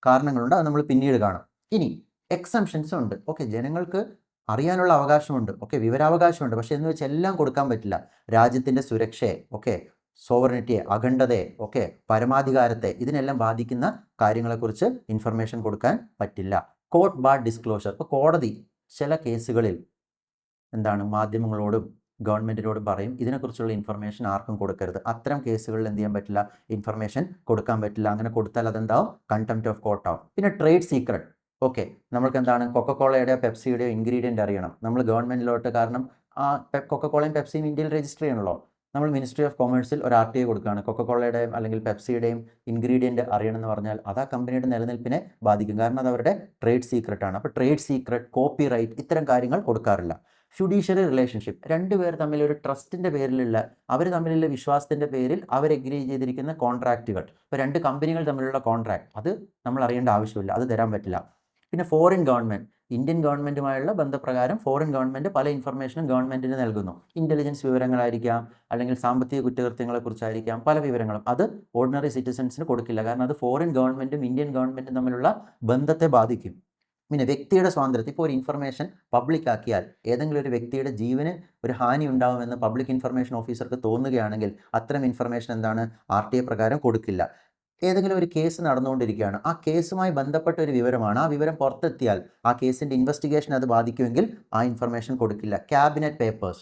കാരണങ്ങളുണ്ട്, അത് നമ്മൾ പിന്നീട് കാണും. ഇനി എക്സംഷൻസും ഉണ്ട്. ഓക്കെ, ജനങ്ങൾക്ക് അറിയാനുള്ള അവകാശമുണ്ട്, ഓക്കെ, വിവരാവകാശമുണ്ട്, പക്ഷേ എന്ന് വെച്ച് എല്ലാം കൊടുക്കാൻ പറ്റില്ല. രാജ്യത്തിൻ്റെ സുരക്ഷയെ, ഓക്കെ, സോവറിനിറ്റിയെ, അഖണ്ഡതയെ, ഓക്കെ, പരമാധികാരത്തെ, ഇതിനെല്ലാം ബാധിക്കുന്ന കാര്യങ്ങളെക്കുറിച്ച് ഇൻഫർമേഷൻ കൊടുക്കാൻ പറ്റില്ല. Court bar disclosure. ഇപ്പോൾ കോടതി ചില കേസുകളിൽ എന്താണ് മാധ്യമങ്ങളോടും ഗവൺമെൻറ്റിനോടും പറയും ഇതിനെക്കുറിച്ചുള്ള ഇൻഫർമേഷൻ ആർക്കും കൊടുക്കരുത്. അത്തരം കേസുകളിൽ എന്ത് ചെയ്യാൻ പറ്റില്ല, ഇൻഫർമേഷൻ കൊടുക്കാൻ പറ്റില്ല. അങ്ങനെ കൊടുത്താൽ അതെന്താവും, കണ്ടംപ്റ്റ് ഓഫ് കോർട്ട് ആവും. പിന്നെ ട്രേഡ് സീക്രട്ട്. ഓക്കെ, നമ്മൾക്ക് എന്താണ് കൊക്കക്കോളയുടെയോ പെപ്സിയുടെയോ ഇൻഗ്രീഡിയൻ്റ് അറിയണം. നമ്മൾ ഗവൺമെൻറ്റിലോട്ട്, കാരണം ആ കൊക്കക്കോളയും പെപ്സിയും ഇന്ത്യയിൽ രജിസ്റ്റർ ചെയ്യണമല്ലോ. നമ്മൾ മിനിസ്ട്രി ഓഫ് കൊമേഴ്സിൽ ഒരു RTA കൊടുക്കുകയാണ്. കൊക്കക്കോളയുടെയും അല്ലെങ്കിൽ പെപ്സിയുടെയും ഇൻഗ്രീഡിയൻറ്റ് അറിയണമെന്ന് പറഞ്ഞാൽ അത് ആ കമ്പനിയുടെ നിലനിൽപ്പിനെ ബാധിക്കും. കാരണം അത് അവരുടെ ട്രേഡ് സീക്രട്ടാണ്. അപ്പോൾ ട്രേഡ് സീക്രട്ട്, കോപ്പി റൈറ്റ്, ഇത്തരം കാര്യങ്ങൾ കൊടുക്കാറില്ല. ജുഡീഷ്യറി റിലേഷൻഷിപ്പ്, രണ്ടുപേർ തമ്മിൽ ഒരു ട്രസ്റ്റിൻ്റെ പേരിലുള്ള, അവർ തമ്മിലുള്ള വിശ്വാസത്തിൻ്റെ പേരിൽ അവർ എഗ്രി ചെയ്തിരിക്കുന്ന കോൺട്രാക്റ്റുകൾ, ഇപ്പോൾ രണ്ട് കമ്പനികൾ തമ്മിലുള്ള കോൺട്രാക്ട്, അത് നമ്മൾ അറിയേണ്ട ആവശ്യമില്ല, അത് തരാൻ പറ്റില്ല. പിന്നെ ഫോറിൻ ഗവൺമെൻറ്, ഇന്ത്യൻ ഗവൺമെൻറ്റുമായുള്ള ബന്ധപ്രകാരം ഫോറിൻ ഗവൺമെൻറ് പല ഇൻഫർമേഷനും ഗവൺമെൻറ്റിന് നൽകുന്നു. ഇൻ്റലിജൻസ് വിവരങ്ങളായിരിക്കാം, അല്ലെങ്കിൽ സാമ്പത്തിക കുറ്റകൃത്യങ്ങളെക്കുറിച്ചായിരിക്കാം, പല വിവരങ്ങളും. അത് ഓർഡിനറി സിറ്റിസൺസിന് കൊടുക്കില്ല, കാരണം അത് ഫോറിൻ ഗവൺമെൻറ്റും ഇന്ത്യൻ ഗവൺമെൻറ്റും തമ്മിലുള്ള ബന്ധത്തെ ബാധിക്കും. പിന്നെ വ്യക്തിയുടെ സ്വാതന്ത്ര്യത്തിൽ, ഇപ്പോൾ ഒരു ഇൻഫർമേഷൻ പബ്ലിക് ആക്കിയാൽ ഏതെങ്കിലും ഒരു വ്യക്തിയുടെ ജീവന് ഒരു ഹാനി ഉണ്ടാകുമെന്ന് പബ്ലിക് ഇൻഫർമേഷൻ ഓഫീസർക്ക് തോന്നുകയാണെങ്കിൽ അത്തരം ഇൻഫർമേഷൻ എന്താണ്, RTA പ്രകാരം കൊടുക്കില്ല. ഏതെങ്കിലും ഒരു കേസ് നടന്നുകൊണ്ടിരിക്കുകയാണ്, ആ കേസുമായി ബന്ധപ്പെട്ട ഒരു വിവരമാണ്, ആ വിവരം പുറത്തെത്തിയാൽ ആ കേസിൻ്റെ ഇൻവെസ്റ്റിഗേഷൻ അത് ബാധിക്കുമെങ്കിൽ ആ ഇൻഫർമേഷൻ കൊടുക്കില്ല. ക്യാബിനറ്റ് പേപ്പേഴ്സ്,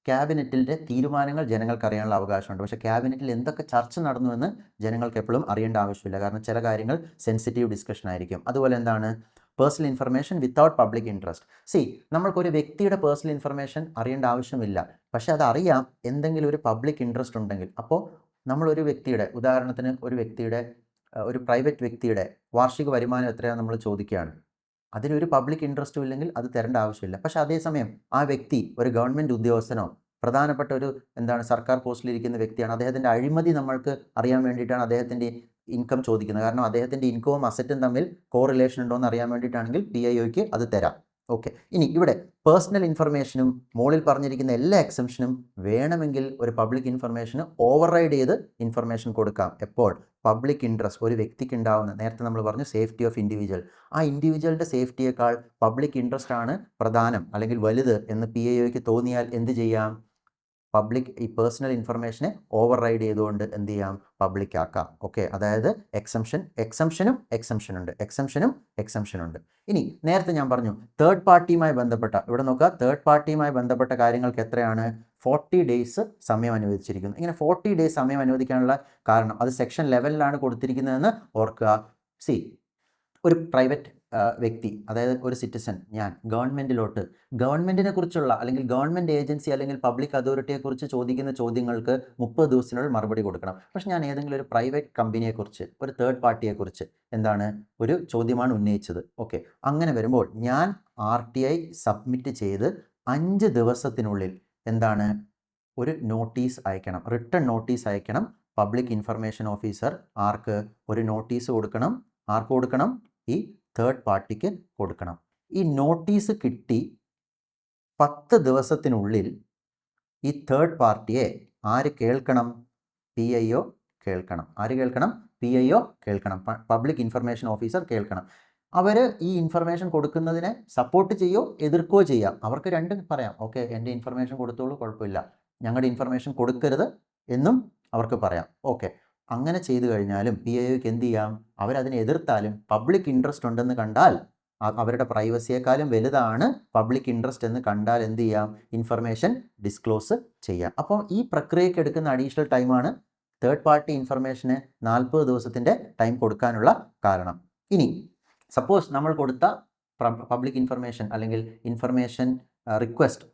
ക്യാബിനറ്റിൻ്റെ തീരുമാനങ്ങൾ ജനങ്ങൾക്ക് അറിയാനുള്ള അവകാശമുണ്ട്. പക്ഷേ ക്യാബിനറ്റിൽ എന്തൊക്കെ ചർച്ച നടന്നുവെന്ന് ജനങ്ങൾക്ക് എപ്പോഴും അറിയേണ്ട ആവശ്യമില്ല, കാരണം ചില കാര്യങ്ങൾ സെൻസിറ്റീവ് ഡിസ്കഷൻ ആയിരിക്കും. അതുപോലെ എന്താണ്, personal information without public interest. നമ്മൾക്കൊരു വ്യക്തിയുടെ പേഴ്സണൽ ഇൻഫർമേഷൻ അറിയേണ്ട ആവശ്യമില്ല, പക്ഷേ അതറിയാം എന്തെങ്കിലും ഒരു പബ്ലിക് ഇൻട്രസ്റ്റ് ഉണ്ടെങ്കിൽ. അപ്പോൾ നമ്മളൊരു വ്യക്തിയുടെ, ഉദാഹരണത്തിന് ഒരു വ്യക്തിയുടെ, ഒരു പ്രൈവറ്റ് വ്യക്തിയുടെ വാർഷിക വരുമാനം എത്രയാണ് നമ്മൾ ചോദിക്കുകയാണ്. അതിനൊരു പബ്ലിക് ഇൻട്രസ്റ്റും ഇല്ലെങ്കിൽ അത് തരേണ്ട ആവശ്യമില്ല. പക്ഷേ അതേസമയം ആ വ്യക്തി ഒരു ഗവൺമെൻറ് ഉദ്യോഗസ്ഥനോ പ്രധാനപ്പെട്ട ഒരു സർക്കാർ പോസ്റ്റിലിരിക്കുന്ന വ്യക്തിയാണ്, അദ്ദേഹത്തിൻ്റെ അഴിമതി നമ്മൾക്ക് അറിയാൻ വേണ്ടിയിട്ടാണ് അദ്ദേഹത്തിൻ്റെ ഇൻകം ചോദിക്കുന്നത്. കാരണം അദ്ദേഹത്തിൻ്റെ ഇൻകവും അസറ്റും തമ്മിൽ കോറിലേഷൻ ഉണ്ടോ എന്ന് അറിയാൻ വേണ്ടിയിട്ടാണെങ്കിൽ PIOയ്ക്ക് അത് തരാം. ഓക്കെ, ഇനി ഇവിടെ പേഴ്സണൽ ഇൻഫർമേഷനും മുകളിൽ പറഞ്ഞിരിക്കുന്ന എല്ലാ എക്സംഷനും വേണമെങ്കിൽ ഒരു പബ്ലിക് ഇൻഫർമേഷന് ഓവർറൈഡ് ചെയ്ത് ഇൻഫർമേഷൻ കൊടുക്കാം. എപ്പോൾ, പബ്ലിക് ഇൻട്രസ്റ്റ് ഒരു വ്യക്തിക്ക് ഉണ്ടാവുന്ന, നേരത്തെ നമ്മൾ പറഞ്ഞു സേഫ്റ്റി ഓഫ് ഇൻഡിവിജ്വൽ, ആ ഇൻഡിവിജ്വലിൻ്റെ സേഫ്റ്റിയേക്കാൾ പബ്ലിക് ഇൻട്രസ്റ്റ് ആണ് പ്രധാനം അല്ലെങ്കിൽ വലുത് എന്ന് PIOയ്ക്ക് തോന്നിയാൽ എന്ത് ചെയ്യാം, പബ്ലിക് ഈ പേഴ്സണൽ ഇൻഫർമേഷനെ ഓവർ റൈഡ് ചെയ്തുകൊണ്ട് എന്ത് ചെയ്യാം, പബ്ലിക് ആക്കാം. ഓക്കെ, അതായത് എക്സംഷനും ഉണ്ട്. ഇനി നേരത്തെ ഞാൻ പറഞ്ഞു തേർഡ് പാർട്ടിയുമായി ബന്ധപ്പെട്ട, ഇവിടെ നോക്കുക, തേർഡ് പാർട്ടിയുമായി ബന്ധപ്പെട്ട കാര്യങ്ങൾക്ക് എത്രയാണ്, 40 ഡേയ്സ് സമയം അനുവദിച്ചിരിക്കുന്നു. ഇങ്ങനെ 40 ഡേയ്സ് സമയം അനുവദിക്കാനുള്ള കാരണം അത് സെക്ഷൻ 11 കൊടുത്തിരിക്കുന്നതെന്ന് ഓർക്കുക. ഒരു പ്രൈവറ്റ് വ്യക്തി, അതായത് ഒരു സിറ്റിസൺ, ഞാൻ ഗവൺമെൻറ്റിലോട്ട് ഗവൺമെൻറ്റിനെ കുറിച്ചുള്ള അല്ലെങ്കിൽ ഗവൺമെൻറ് ഏജൻസി അല്ലെങ്കിൽ പബ്ലിക് അതോറിറ്റിയെക്കുറിച്ച് ചോദിക്കുന്ന ചോദ്യങ്ങൾക്ക് 30 ദിവസത്തിനുള്ളിൽ മറുപടി കൊടുക്കണം. പക്ഷേ ഞാൻ ഏതെങ്കിലും ഒരു പ്രൈവറ്റ് കമ്പനിയെക്കുറിച്ച്, ഒരു തേർഡ് പാർട്ടിയെക്കുറിച്ച് ഒരു ചോദ്യമാണ് ഉന്നയിച്ചത്. ഓക്കെ, അങ്ങനെ വരുമ്പോൾ ഞാൻ RTI സബ്മിറ്റ് ചെയ്ത് 5 ദിവസത്തിനുള്ളിൽ ഒരു നോട്ടീസ് അയക്കണം, റിട്ടൺ നോട്ടീസ് അയക്കണം. പബ്ലിക് ഇൻഫർമേഷൻ ഓഫീസർ ആർക്ക് ഒരു നോട്ടീസ് കൊടുക്കണം, ആർക്ക് കൊടുക്കണം, ഈ തേർഡ് പാർട്ടിക്ക് കൊടുക്കണം. ഈ നോട്ടീസ് കിട്ടി 10 ദിവസത്തിനുള്ളിൽ ഈ തേർഡ് പാർട്ടിയെ ആര് കേൾക്കണം, PIO കേൾക്കണം. ആര് കേൾക്കണം, PIO കേൾക്കണം, പബ്ലിക് ഇൻഫർമേഷൻ ഓഫീസർ കേൾക്കണം. അവർ ഈ ഇൻഫർമേഷൻ കൊടുക്കുന്നതിനെ സപ്പോർട്ട് ചെയ്യോ എതിർക്കുകയോ ചെയ്യാം, അവർക്ക് രണ്ടും പറയാം. ഓക്കെ, എൻ്റെ ഇൻഫർമേഷൻ കൊടുത്തോളൂ, കുഴപ്പമില്ല, ഞങ്ങളുടെ ഇൻഫർമേഷൻ കൊടുക്കരുത് എന്നും അവർക്ക് പറയാം. ഓക്കെ, അങ്ങനെ ചെയ്തു കഴിഞ്ഞാലും PIOയ്ക്ക് എന്ത് ചെയ്യാം, അവരതിനെ എതിർത്താലും പബ്ലിക് ഇൻട്രസ്റ്റ് ഉണ്ടെന്ന് കണ്ടാൽ, അവരുടെ പ്രൈവസിയേക്കാളും വലുതാണ് പബ്ലിക് ഇൻട്രസ്റ്റ് എന്ന് കണ്ടാൽ എന്ത് ചെയ്യാം, ഇൻഫർമേഷൻ ഡിസ്ക്ലോസ് ചെയ്യാം. അപ്പോൾ ഈ പ്രക്രിയയ്ക്ക് എടുക്കുന്ന അഡീഷണൽ ടൈമാണ് തേർഡ് പാർട്ടി ഇൻഫർമേഷന് 40 ദിവസത്തിൻ്റെ ടൈം കൊടുക്കാനുള്ള കാരണം. ഇനി സപ്പോസ് നമ്മൾ കൊടുത്ത പബ്ലിക് ഇൻഫർമേഷൻ അല്ലെങ്കിൽ ഇൻഫർമേഷൻ റിക്വസ്റ്റ്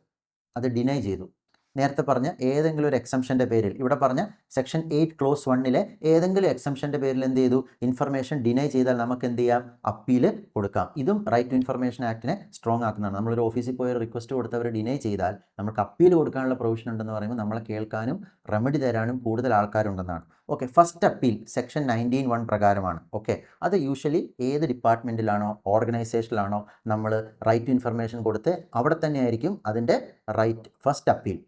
അത് ഡിനൈ ചെയ്തു. നേരത്തെ പറഞ്ഞ ഏതെങ്കിലും ഒരു എക്സംഷൻ്റെ പേരിൽ, ഇവിടെ പറഞ്ഞ സെക്ഷൻ 8 ക്ലോസ് 1 ഏതെങ്കിലും എക്സംഷൻ്റെ പേരിൽ എന്ത് ചെയ്തു, ഇൻഫർമേഷൻ ഡിനൈ ചെയ്താൽ നമുക്ക് എന്ത് ചെയ്യാം, അപ്പീൽ കൊടുക്കാം. ഇതും റൈറ്റ് ടു ഇൻഫർമേഷൻ ആക്ടിനെ സ്ട്രോങ് ആക്കുന്നതാണ്. നമ്മളൊരു ഓഫീസിൽ പോയി റിക്വസ്റ്റ് കൊടുത്തവർ ഡിനൈ ചെയ്താൽ നമുക്ക് അപ്പീൽ കൊടുക്കാനുള്ള പ്രൊവിഷൻ ഉണ്ടെന്ന് പറയുമ്പോൾ നമ്മളെ കേൾക്കാനും റെമഡി തരാനും കൂടുതൽ ആൾക്കാരുണ്ടെന്നാണ്. ഓക്കെ, ഫസ്റ്റ് അപ്പീൽ സെക്ഷൻ 19(1) പ്രകാരമാണ്. ഓക്കെ, അത് യൂഷ്വലി ഏത് ഡിപ്പാർട്ട്മെൻറ്റിലാണോ ഓർഗനൈസേഷനിലാണോ നമ്മൾ റൈറ്റ് ടു ഇൻഫർമേഷൻ കൊടുത്ത് അവിടെ തന്നെ ആയിരിക്കും അതിൻ്റെ right first appeal.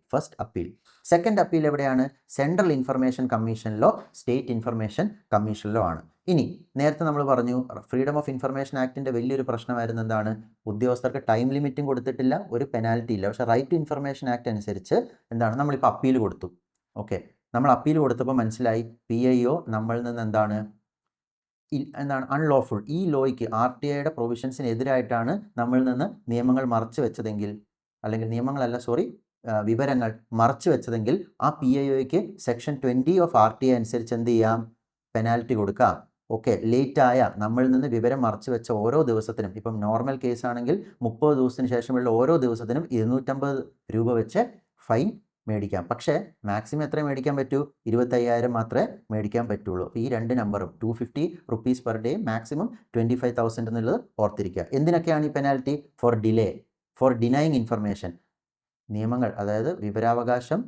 Second appeal എവിടെയാണ്, സെൻട്രൽ ഇൻഫർമേഷൻ കമ്മീഷനിലോ സ്റ്റേറ്റ് ഇൻഫർമേഷൻ കമ്മീഷനിലോ ആണ്. ഇനി നേരത്തെ നമ്മൾ പറഞ്ഞു ഫ്രീഡം ഓഫ് ഇൻഫർമേഷൻ ആക്ടിൻ്റെ വലിയൊരു പ്രശ്നമായിരുന്നു എന്താണ്, ഉദ്യോഗസ്ഥർക്ക് ടൈം ലിമിറ്റും കൊടുത്തിട്ടില്ല, ഒരു പെനാൽറ്റി ഇല്ല. പക്ഷേ റൈറ്റ് ടു ഇൻഫർമേഷൻ ആക്ട് അനുസരിച്ച് നമ്മളിപ്പോൾ അപ്പീൽ കൊടുത്തു. ഓക്കെ, നമ്മൾ അപ്പീൽ കൊടുത്തപ്പോൾ മനസ്സിലായി PIO നമ്മളിൽ നിന്ന് എന്താണ് അൺലോഫുൾ, ഈ ലോയ്ക്ക് RTIയുടെ പ്രൊവിഷൻസിനെതിരായിട്ടാണ് നമ്മളിൽ നിന്ന് നിയമങ്ങൾ മറച്ചു വെച്ചതെങ്കിൽ, അല്ലെങ്കിൽ നിയമങ്ങളല്ല സോറി വിവരങ്ങൾ മറച്ചു വെച്ചതെങ്കിൽ ആ PIOയ്ക്ക് സെക്ഷൻ 20 ഓഫ് RTI അനുസരിച്ച് എന്ത് ചെയ്യാം, പെനാൽറ്റി കൊടുക്കാം. ഓക്കെ, ലേറ്റായ നമ്മളിൽ നിന്ന് വിവരം മറച്ചു വെച്ച ഓരോ ദിവസത്തിനും, ഇപ്പം നോർമൽ കേസാണെങ്കിൽ 30 ദിവസത്തിന് ശേഷമുള്ള ഓരോ ദിവസത്തിനും 250 രൂപ വെച്ച് ഫൈൻ മേടിക്കാം. പക്ഷേ മാക്സിമം എത്ര മേടിക്കാൻ പറ്റൂ, 25,000 മാത്രമേ മേടിക്കാൻ പറ്റുള്ളൂ. ഈ രണ്ട് നമ്പറും 250 റുപ്പീസ് പെർ ഡേ, മാക്സിമം 25,000 എന്നുള്ളത് ഓർത്തിരിക്കുക. എന്തിനൊക്കെയാണ് ഈ penalty? For delay, for denying information. നിയമങ്ങൾ, അതായത് വിവരാവകാശം,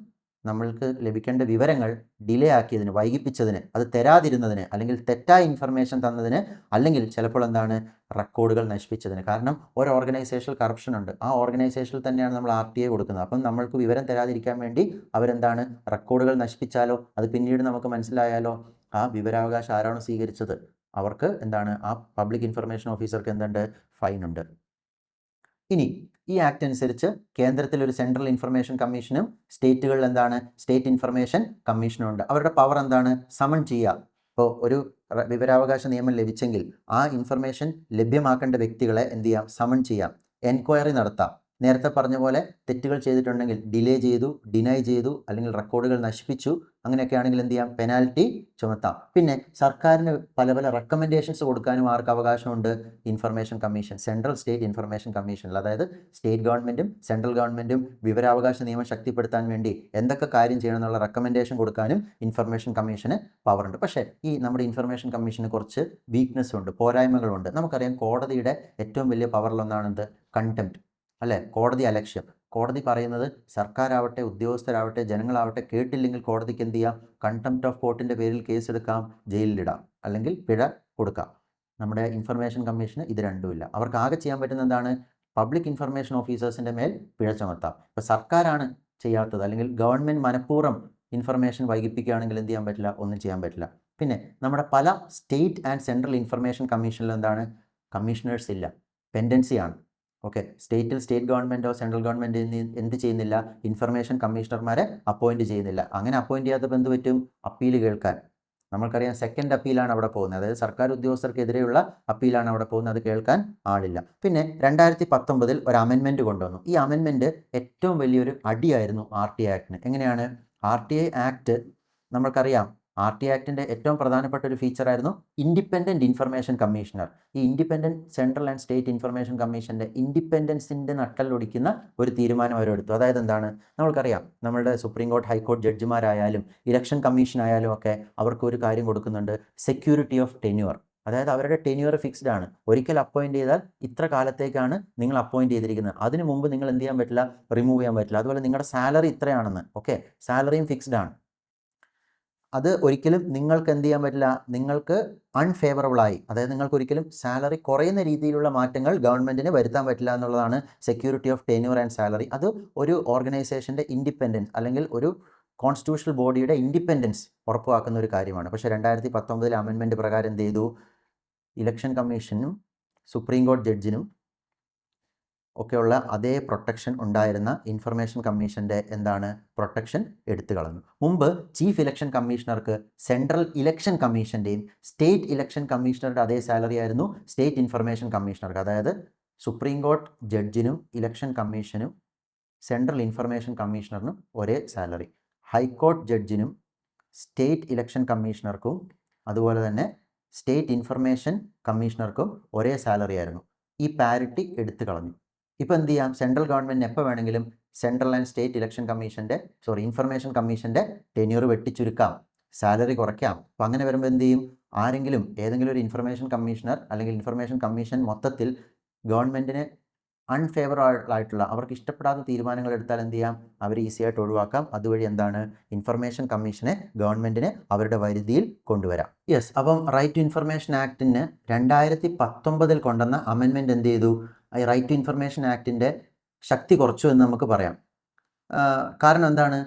നമ്മൾക്ക് ലഭിക്കേണ്ട വിവരങ്ങൾ ഡിലേ ആക്കിയതിന്, വൈകിപ്പിച്ചതിന്, അത് തരാതിരുന്നതിന്, അല്ലെങ്കിൽ തെറ്റായ ഇൻഫർമേഷൻ തന്നതിന്, അല്ലെങ്കിൽ ചിലപ്പോൾ എന്താണ് റെക്കോർഡുകൾ നശിപ്പിച്ചതിന്. കാരണം ഒരു ഓർഗനൈസേഷനിൽ കറപ്ഷൻ ഉണ്ട്, ആ ഓർഗനൈസേഷനിൽ തന്നെയാണ് നമ്മൾ RTI കൊടുക്കുന്നത്. അപ്പം നമ്മൾക്ക് വിവരം തരാതിരിക്കാൻ വേണ്ടി അവരെന്താണ് റെക്കോർഡുകൾ നശിപ്പിച്ചാലോ, അത് പിന്നീട് നമുക്ക് മനസ്സിലായാലോ ആ വിവരാവകാശം ആരാണ് സ്വീകരിച്ചത്, അവർക്ക് എന്താണ് ആ പബ്ലിക് ഇൻഫർമേഷൻ ഓഫീസർക്ക് എന്തുണ്ട്, ഫൈൻ ഉണ്ട്. ഇനി ഈ ആക്ട് അനുസരിച്ച് കേന്ദ്രത്തിൽ ഒരു സെൻട്രൽ ഇൻഫർമേഷൻ കമ്മീഷനും സ്റ്റേറ്റുകളിൽ എന്താണ് സ്റ്റേറ്റ് ഇൻഫർമേഷൻ കമ്മീഷനും ഉണ്ട്. അവരുടെ പവർ എന്താണ്, സമൺ ചെയ്യുക. ഇപ്പോൾ ഒരു വിവരാവകാശ നിയമം ലഭിച്ചെങ്കിൽ ആ ഇൻഫർമേഷൻ ലഭ്യമാക്കേണ്ട വ്യക്തികളെ എന്ത് ചെയ്യാം, സമൺ ചെയ്യാം, എൻക്വയറി നടത്താം. നേരത്തെ പറഞ്ഞ പോലെ തെറ്റുകൾ ചെയ്തിട്ടുണ്ടെങ്കിൽ ഡിലേ ചെയ്തു, ഡിനൈ ചെയ്തു, അല്ലെങ്കിൽ റെക്കോർഡുകൾ നശിപ്പിച്ചു, അങ്ങനെയൊക്കെ ആണെങ്കിൽ എന്ത് ചെയ്യാം, പെനാൽറ്റി ചുമത്താം. പിന്നെ സർക്കാരിന് പല പല റെക്കമെൻഡേഷൻസ് കൊടുക്കാനും ആർക്ക് അവകാശമുണ്ട്, information commission, central state information കമ്മീഷനിൽ. അതായത് സ്റ്റേറ്റ് ഗവൺമെൻറ്റും സെൻട്രൽ ഗവൺമെൻറ്റും വിവരാവകാശ നിയമം ശക്തിപ്പെടുത്താൻ വേണ്ടി എന്തൊക്കെ കാര്യം ചെയ്യണം എന്നുള്ള റെക്കമെൻഡേഷൻ കൊടുക്കാനും ഇൻഫർമേഷൻ കമ്മീഷന് പവറുണ്ട്. പക്ഷേ ഈ നമ്മുടെ ഇൻഫർമേഷൻ കമ്മീഷന് കുറച്ച് വീക്ക്നെസ് ഉണ്ട്, പോരായ്മകളുണ്ട്. നമുക്കറിയാം കോടതിയുടെ ഏറ്റവും വലിയ പവറിലൊന്നാണെന്ത്, കണ്ടംപ്റ്റ്, അല്ലേ, കോടതി അലക്ഷ്യം. കോടതി പറയുന്നത് സർക്കാരാവട്ടെ, ഉദ്യോഗസ്ഥരാവട്ടെ, ജനങ്ങളാവട്ടെ കേട്ടില്ലെങ്കിൽ കോടതിക്ക് എന്ത് ചെയ്യാം, കണ്ടംപ്റ്റ് ഓഫ് കോർട്ടിൻ്റെ പേരിൽ കേസെടുക്കാം, ജയിലിലിടാം, അല്ലെങ്കിൽ പിഴ കൊടുക്കാം. നമ്മുടെ ഇൻഫർമേഷൻ കമ്മീഷന് ഇത് രണ്ടുമില്ല. അവർക്ക് ആകെ ചെയ്യാൻ പറ്റുന്ന എന്താണ്, പബ്ലിക് ഇൻഫർമേഷൻ ഓഫീസേഴ്സിൻ്റെ മേൽ പിഴ ചുമത്താം. ഇപ്പോൾ സർക്കാരാണ് ചെയ്യാത്തത്, അല്ലെങ്കിൽ ഗവൺമെൻറ് മനഃപൂർവ്വം ഇൻഫർമേഷൻ വൈകിപ്പിക്കുകയാണെങ്കിൽ എന്ത് ചെയ്യാൻ പറ്റില്ല, ഒന്നും ചെയ്യാൻ പറ്റില്ല. പിന്നെ നമ്മുടെ പല സ്റ്റേറ്റ് ആൻഡ് സെൻട്രൽ ഇൻഫർമേഷൻ കമ്മീഷനിൽ എന്താണ്, കമ്മീഷണേഴ്സ് ഇല്ല, പെൻഡൻസിയാണ്. ഓക്കെ, സ്റ്റേറ്റിൽ സ്റ്റേറ്റ് ഗവൺമെൻറ്റോ സെൻട്രൽ ഗവൺമെൻറ് എന്ത് ചെയ്യുന്നില്ല, ഇൻഫർമേഷൻ കമ്മീഷണർമാരെ അപ്പോയിൻറ്റ് ചെയ്യുന്നില്ല. അങ്ങനെ അപ്പോയിൻറ്റ് ചെയ്യാത്തപ്പോൾ എന്ത് പറ്റും, അപ്പീൽ കേൾക്കാൻ. നമ്മൾക്കറിയാം സെക്കൻഡ് അപ്പീലാണ് അവിടെ പോകുന്നത്, അതായത് സർക്കാർ ഉദ്യോഗസ്ഥർക്കെതിരെയുള്ള അപ്പീലാണ് അവിടെ പോകുന്നത്, അത് കേൾക്കാൻ ആളില്ല. പിന്നെ 2019 ഒരു അമെൻമെൻറ്റ് കൊണ്ടുവന്നു. ഈ അമെൻമെൻറ്റ് ഏറ്റവും വലിയൊരു അടിയായിരുന്നു RTI ആക്ടിന്. എങ്ങനെയാണ്, RTI ആക്ട് നമ്മൾക്കറിയാം, RTI ആക്ടിൻ്റെ ഏറ്റവും പ്രധാനപ്പെട്ട ഒരു ഫീച്ചറായിരുന്നു ഇൻഡിപെൻഡൻറ്റ് ഇൻഫർമേഷൻ കമ്മീഷണർ. ഈ independent central and state information കമ്മീഷൻ്റെ ഇൻഡിപെൻഡൻസിൻ്റെ നട്ടലൊടിക്കുന്ന ഒരു തീരുമാനം അവരെടുത്തു. അതായത് എന്താണ്, നമ്മൾക്കറിയാം നമ്മളുടെ സുപ്രീം കോർട്ട്, ഹൈക്കോർട്ട് ജഡ്ജിമാരായാലും ഇലക്ഷൻ കമ്മീഷൻ ആയാലും ഒക്കെ അവർക്ക് ഒരു കാര്യം കൊടുക്കുന്നുണ്ട്, സെക്യൂരിറ്റി ഓഫ് ടെന്യൂർ. അതായത് അവരുടെ ടെന്യൂർ ഫിക്സ്ഡ് ആണ്. ഒരിക്കൽ അപ്പോയിൻറ്റ് ചെയ്താൽ ഇത്ര കാലത്തേക്കാണ് നിങ്ങൾ അപ്പോയിൻറ്റ് ചെയ്തിരിക്കുന്നത്, അതിനു മുമ്പ് നിങ്ങൾ എന്ത് ചെയ്യാൻ പറ്റില്ല, റിമൂവ് ചെയ്യാൻ പറ്റില്ല. അതുപോലെ നിങ്ങളുടെ സാലറി ഇത്രയാണെന്ന്, ഓക്കെ, സാലറിയും ഫിക്സ്ഡ് ആണ്. അത് ഒരിക്കലും നിങ്ങൾക്ക് എന്ത് ചെയ്യാൻ പറ്റില്ല, നിങ്ങൾക്ക് അൺഫേവറബിളായി, അതായത് നിങ്ങൾക്ക് ഒരിക്കലും സാലറി കുറയുന്ന രീതിയിലുള്ള മാറ്റങ്ങൾ ഗവൺമെൻറ്റിന് വരുത്താൻ പറ്റില്ല എന്നുള്ളതാണ് security of tenure and salary. അത് ഒരു ഓർഗനൈസേഷൻ്റെ ഇൻഡിപെൻഡൻസ്, അല്ലെങ്കിൽ ഒരു കോൺസ്റ്റിറ്റ്യൂഷണൽ ബോഡിയുടെ ഇൻഡിപെൻഡൻസ് ഉറപ്പുവാക്കുന്ന ഒരു കാര്യമാണ്. പക്ഷേ 2019 അമെൻമെൻറ്റ് പ്രകാരം എന്ത് ചെയ്തു, ഇലക്ഷൻ കമ്മീഷനും സുപ്രീം കോടതി ജഡ്ജിനും ഒക്കെയുള്ള അതേ പ്രൊട്ടക്ഷൻ ഉണ്ടായിരുന്ന ഇൻഫർമേഷൻ കമ്മീഷൻ്റെ എന്താണ് പ്രൊട്ടക്ഷൻ എടുത്തു കളഞ്ഞു. മുമ്പ് ചീഫ് ഇലക്ഷൻ കമ്മീഷണർക്ക് സെൻട്രൽ ഇലക്ഷൻ കമ്മീഷൻ്റെയും സ്റ്റേറ്റ് ഇലക്ഷൻ കമ്മീഷണറുടെ അതേ സാലറി ആയിരുന്നു സ്റ്റേറ്റ് ഇൻഫർമേഷൻ കമ്മീഷണർക്ക്. അതായത് സുപ്രീം കോടതി ജഡ്ജിനും ഇലക്ഷൻ കമ്മീഷനും സെൻട്രൽ ഇൻഫർമേഷൻ കമ്മീഷണറിനും ഒരേ സാലറി. ഹൈക്കോടതി ജഡ്ജിനും സ്റ്റേറ്റ് ഇലക്ഷൻ കമ്മീഷണർക്കും അതുപോലെ തന്നെ സ്റ്റേറ്റ് ഇൻഫർമേഷൻ കമ്മീഷണർക്കും ഒരേ സാലറി ആയിരുന്നു. ഈ പാരിറ്റി എടുത്തു കളഞ്ഞു. ഇപ്പോൾ എന്ത് ചെയ്യാം, സെൻട്രൽ ഗവൺമെൻറ്റിന് എപ്പോൾ വേണമെങ്കിലും സെൻട്രൽ ആൻഡ് സ്റ്റേറ്റ് ഇലക്ഷൻ കമ്മീഷൻ്റെ ഇൻഫർമേഷൻ കമ്മീഷൻ്റെ ടെന്യൂർ വെട്ടിച്ചുരുക്കാം, സാലറി കുറയ്ക്കാം. അപ്പോൾ അങ്ങനെ വരുമ്പോൾ എന്ത് ചെയ്യും, ആരെങ്കിലും ഏതെങ്കിലും ഒരു ഇൻഫർമേഷൻ കമ്മീഷണർ അല്ലെങ്കിൽ ഇൻഫർമേഷൻ കമ്മീഷൻ മൊത്തത്തിൽ ഗവൺമെൻറ്റിന് അൺഫേവറബിൾ ആയിട്ടുള്ള, അവർക്ക് ഇഷ്ടപ്പെടാത്ത തീരുമാനങ്ങൾ എടുത്താൽ എന്ത് ചെയ്യാം, അവർ ഈസിയായിട്ട് ഒഴിവാക്കാം. അതുവഴി എന്താണ്, ഇൻഫർമേഷൻ കമ്മീഷനെ ഗവൺമെൻറ്റിന് അവരുടെ പരിധിയിൽ കൊണ്ടുവരാം. യെസ്, അപ്പം റൈറ്റ് ടു ഇൻഫർമേഷൻ ആക്ടിന് 2019 കൊണ്ടുവന്ന അമെൻമെൻറ്റ് എന്ത് ചെയ്തു, ഈ റൈറ്റ് ടു ഇൻഫർമേഷൻ ആക്ടിൻ്റെ ശക്തി കുറച്ചു എന്ന് നമുക്ക് പറയാം. കാരണം എന്താണ്,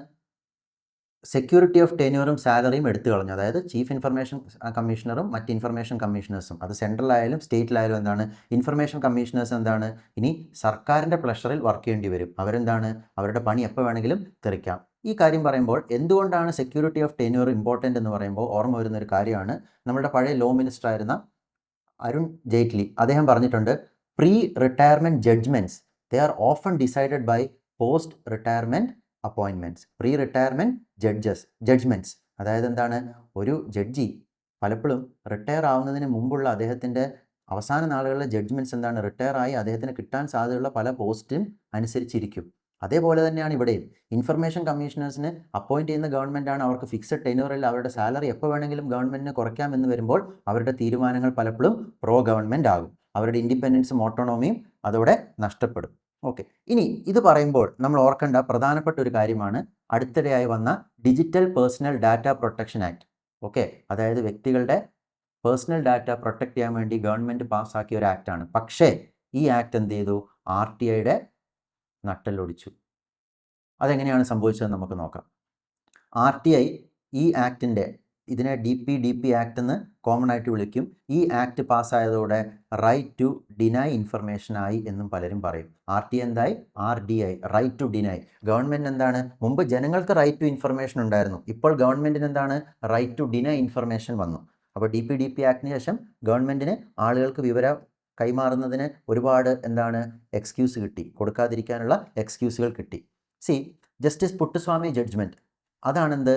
സെക്യൂരിറ്റി ഓഫ് ടെന്യൂറും സാലറിയും എടുത്തു കളഞ്ഞു. അതായത് ചീഫ് ഇൻഫർമേഷൻ കമ്മീഷണറും മറ്റ് ഇൻഫർമേഷൻ കമ്മീഷണേഴ്സും, അത് സെൻട്രലായാലും സ്റ്റേറ്റിലായാലും എന്താണ്, ഇൻഫർമേഷൻ കമ്മീഷണേഴ്സ് എന്താണ്, ഇനി സർക്കാരിൻ്റെ പ്ലഷറിൽ വർക്ക് ചെയ്യേണ്ടി വരും. അവരെന്താണ്, അവരുടെ പണി എപ്പോൾ വേണമെങ്കിലും തെറിക്കാം. ഈ കാര്യം പറയുമ്പോൾ എന്തുകൊണ്ടാണ് സെക്യൂരിറ്റി ഓഫ് ടെന്യൂർ ഇമ്പോർട്ടൻ്റ് എന്ന് പറയുമ്പോൾ ഓർമ്മ വരുന്ന ഒരു കാര്യമാണ്, നമ്മുടെ പഴയ ലോ മിനിസ്റ്റർ ആയിരുന്ന അരുൺ ജെയ്റ്റ്ലി അദ്ദേഹം പറഞ്ഞിട്ടുണ്ട്, pre retirement judgements they are often decided by post retirement appointments. Pre retirement judgements അതായത് എന്താണ്, ഒരു ജഡ്ജി പലപ്പോഴും റിട്ടയർ ആവുന്നതിന് മുമ്പുള്ള അദ്ദേഹത്തിൻ്റെ അവസാന നാളുകളിലെ ജഡ്ജ്മെൻറ്റ്സ് എന്താണ്, റിട്ടയർ ആയി അദ്ദേഹത്തിന് കിട്ടാൻ സാധ്യതയുള്ള പല പോസ്റ്റും അനുസരിച്ചിരിക്കും. അതേപോലെ തന്നെയാണ് ഇവിടെയും ഇൻഫർമേഷൻ കമ്മീഷണേഴ്സിന് അപ്പോയിൻറ്റ് ചെയ്യുന്ന ഗവൺമെൻറ്റാണ്. അവർക്ക് ഫിക്സഡ് ടെന്യൂറിൽ അവരുടെ സാലറി എപ്പോൾ വേണമെങ്കിലും ഗവൺമെൻറ്റിന് കുറയ്ക്കാമെന്ന് വരുമ്പോൾ അവരുടെ തീരുമാനങ്ങൾ പലപ്പോഴും പ്രോ ഗവൺമെൻറ് ആകും. അവരുടെ ഇൻഡിപെൻഡൻസും ഓട്ടോണോമിയും അതോടെ നഷ്ടപ്പെടും. ഓക്കെ, ഇനി ഇത് പറയുമ്പോൾ നമ്മൾ ഓർക്കേണ്ട പ്രധാനപ്പെട്ട ഒരു കാര്യമാണ് അടുത്തിടെയായി വന്ന digital personal data protection act. Okay, അതായത് വ്യക്തികളുടെ പേഴ്സണൽ ഡാറ്റ പ്രൊട്ടക്ട് ചെയ്യാൻ വേണ്ടി ഗവൺമെൻറ് പാസ്സാക്കിയ ഒരു ആക്റ്റാണ്. പക്ഷേ ഈ ആക്ട് എന്ത് ചെയ്തു, RTIയുടെ നട്ടെല്ലൊടിച്ചു. അതെങ്ങനെയാണ് സംഭവിച്ചതെന്ന് നമുക്ക് നോക്കാം. RTI ഈ ആക്ടിൻ്റെ, ഇതിനെ DPDP ആക്ട് എന്ന് കോമൺ ആയിട്ട് വിളിക്കും. ഈ ആക്ട് പാസ്സായതോടെ റൈറ്റ് ടു ഡിനൈ ഇൻഫർമേഷൻ ആയി എന്നും പലരും പറയും. RTI എന്തായി, RDI, right to deny. Government എന്താണ്, മുമ്പ് ജനങ്ങൾക്ക് റൈറ്റ് ടു ഇൻഫർമേഷൻ ഉണ്ടായിരുന്നു, ഇപ്പോൾ ഗവൺമെൻറ്റിന് എന്താണ്, റൈറ്റ് ടു ഡിനൈ ഇൻഫർമേഷൻ വന്നു. അപ്പോൾ DPDP ആക്ടിന് ശേഷം ഗവൺമെൻറ്റിന് ആളുകൾക്ക് വിവരം കൈമാറുന്നതിന് ഒരുപാട് എന്താണ് എക്സ്ക്യൂസ് കിട്ടി, കൊടുക്കാതിരിക്കാനുള്ള എക്സ്ക്യൂസുകൾ കിട്ടി. ജസ്റ്റിസ് പുട്ടുസ്വാമി ജഡ്ജ്മെൻറ്റ്, അതാണെന്ത്,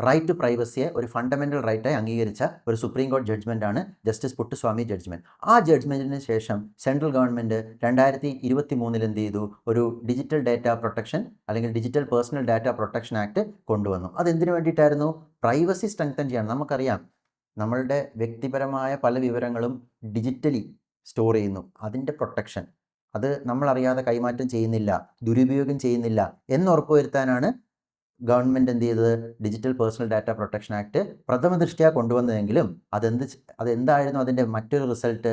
റൈറ്റ് ടു പ്രൈവസിയെ ഒരു ഫണ്ടമെൻ്റൽ റൈറ്റായി അംഗീകരിച്ച ഒരു സുപ്രീം കോടതി ജഡ്ജ്മെൻറ്റാണ് ജസ്റ്റിസ് പുട്ടുസ്വാമി ജഡ്ജ്മെൻറ്റ്. ആ ജഡ്ജ്മെൻറ്റിന് ശേഷം സെൻട്രൽ ഗവൺമെൻറ് 2023 എന്ത് ചെയ്തു, ഒരു ഡിജിറ്റൽ ഡാറ്റ പ്രൊട്ടക്ഷൻ അല്ലെങ്കിൽ digital personal data protection act കൊണ്ടുവന്നു. അതെന്തിനു വേണ്ടിയിട്ടായിരുന്നു, പ്രൈവസി സ്ട്രെങ്തൻ ചെയ്യണം. നമുക്കറിയാം നമ്മളുടെ വ്യക്തിപരമായ പല വിവരങ്ങളും ഡിജിറ്റലി സ്റ്റോർ ചെയ്യുന്നു, അതിൻ്റെ പ്രൊട്ടക്ഷൻ, അത് നമ്മളറിയാതെ കൈമാറ്റം ചെയ്യുന്നില്ല, ദുരുപയോഗം ചെയ്യുന്നില്ല എന്ന് ഉറപ്പുവരുത്താനാണ് ഗവൺമെൻറ് എന്ത് ചെയ്തത്, digital personal data protection act പ്രഥമ ദൃഷ്ട്യാ കൊണ്ടുവന്നതെങ്കിലും അതെന്തായിരുന്നു അതിൻ്റെ മറ്റൊരു റിസൾട്ട്,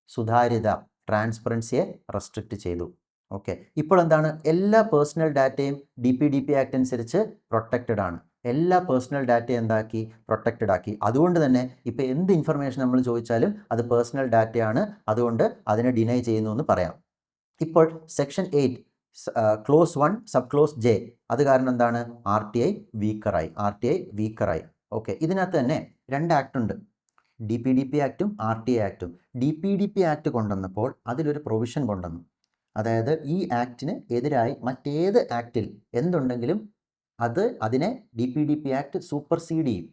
സുതാര്യത, ട്രാൻസ്പെറൻസിയെ റെസ്ട്രിക്റ്റ് ചെയ്തു. ഓക്കെ, ഇപ്പോൾ എന്താണ്, എല്ലാ പേഴ്സണൽ ഡാറ്റയും DPDP ആക്ട് അനുസരിച്ച് പ്രൊട്ടക്റ്റഡ് ആണ്. എല്ലാ പേഴ്സണൽ ഡാറ്റയും എന്താക്കി, പ്രൊട്ടക്റ്റഡ് ആക്കി. അതുകൊണ്ട് തന്നെ ഇപ്പോൾ എന്ത് ഇൻഫർമേഷൻ നമ്മൾ ചോദിച്ചാലും അത് പേഴ്സണൽ ഡാറ്റയാണ്, അതുകൊണ്ട് അതിനെ ഡിനൈ ചെയ്യുന്നു എന്ന് പറയാം. ഇപ്പോൾ section 8 close 1 sub close J, അത് കാരണം എന്താണ്, RTI വീക്കറായി. ഓക്കെ, ഇതിനകത്ത് തന്നെ 2 ആക്ട് ഉണ്ട്, DPDP ആക്റ്റും RTI ആക്റ്റും. DPDP ആക്ട് കൊണ്ടുവന്നപ്പോൾ അതിലൊരു പ്രൊവിഷൻ കൊണ്ടുവന്നു, അതായത് ഈ ആക്ടിന് എതിരായി മറ്റേത് ആക്റ്റിൽ എന്തുണ്ടെങ്കിലും അതിനെ DPDP ആക്ട് സൂപ്പർസീഡ് ചെയ്യും.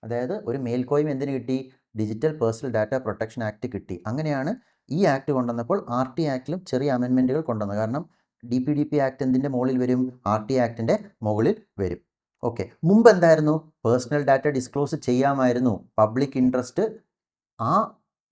അതായത് ഒരു മേൽക്കോയ്മ എന്തിനു കിട്ടി, digital personal data protection act കിട്ടി. അങ്ങനെയാണ് ഈ ആക്ട് കൊണ്ടുവന്നപ്പോൾ RTI ആക്ടിലും ചെറിയ അമെൻമെൻറ്റുകൾ കൊണ്ടുവന്നു. കാരണം DPDP ആക്ട് എന്തിൻ്റെ മുകളിൽ വരും, RTI ആക്ടിൻ്റെ മുകളിൽ വരും. ഓക്കെ, മുമ്പ് എന്തായിരുന്നു, പേഴ്സണൽ ഡാറ്റ ഡിസ്ക്ലോസ് ചെയ്യാമായിരുന്നു. പബ്ലിക് ഇൻട്രസ്റ്റ്, ആ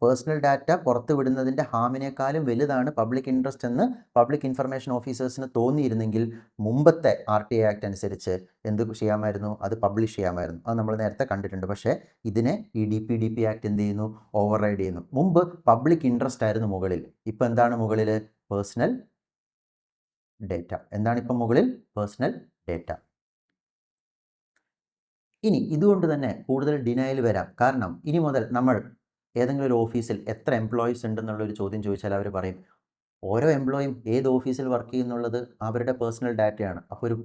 പേഴ്സണൽ ഡാറ്റ പുറത്ത് വിടുന്നതിൻ്റെ ഹാമിനേക്കാളും വലുതാണ് പബ്ലിക് ഇൻട്രസ്റ്റ് എന്ന് പബ്ലിക് ഇൻഫർമേഷൻ ഓഫീസേഴ്സിന് തോന്നിയിരുന്നെങ്കിൽ മുമ്പത്തെ RTI ആക്ട് അനുസരിച്ച് എന്ത് ചെയ്യാമായിരുന്നു, അത് പബ്ലിഷ് ചെയ്യാമായിരുന്നു. അത് നമ്മൾ നേരത്തെ കണ്ടിട്ടുണ്ട്. പക്ഷേ ഇതിനെ ഈ DPDP ആക്ട് എന്ത് ചെയ്യുന്നു, ഓവർ റൈഡ് ചെയ്യുന്നു. മുമ്പ് പബ്ലിക് ഇൻട്രസ്റ്റ് ആയിരുന്നു മുകളിൽ, ഇപ്പം എന്താണ് മുകളിൽ, പേഴ്സണൽ ഡേറ്റ. എന്താണ് ഇപ്പം മുകളിൽ, പേഴ്സണൽ ഡേറ്റ. ഇനി ഇതുകൊണ്ട് തന്നെ കൂടുതൽ ഡിനയൽ വരാം. കാരണം ഇനി മുതൽ നമ്മൾ ഏതെങ്കിലും ഒരു ഓഫീസിൽ എത്ര എംപ്ലോയീസ് ഉണ്ടെന്നുള്ളൊരു ചോദ്യം ചോദിച്ചാൽ അവർ പറയും, ഓരോ എംപ്ലോയിയും ഏത് ഓഫീസിൽ വർക്ക് ചെയ്യുന്നുള്ളത് അവരുടെ പേഴ്സണൽ ഡാറ്റയാണ്. അപ്പോൾ ഒരു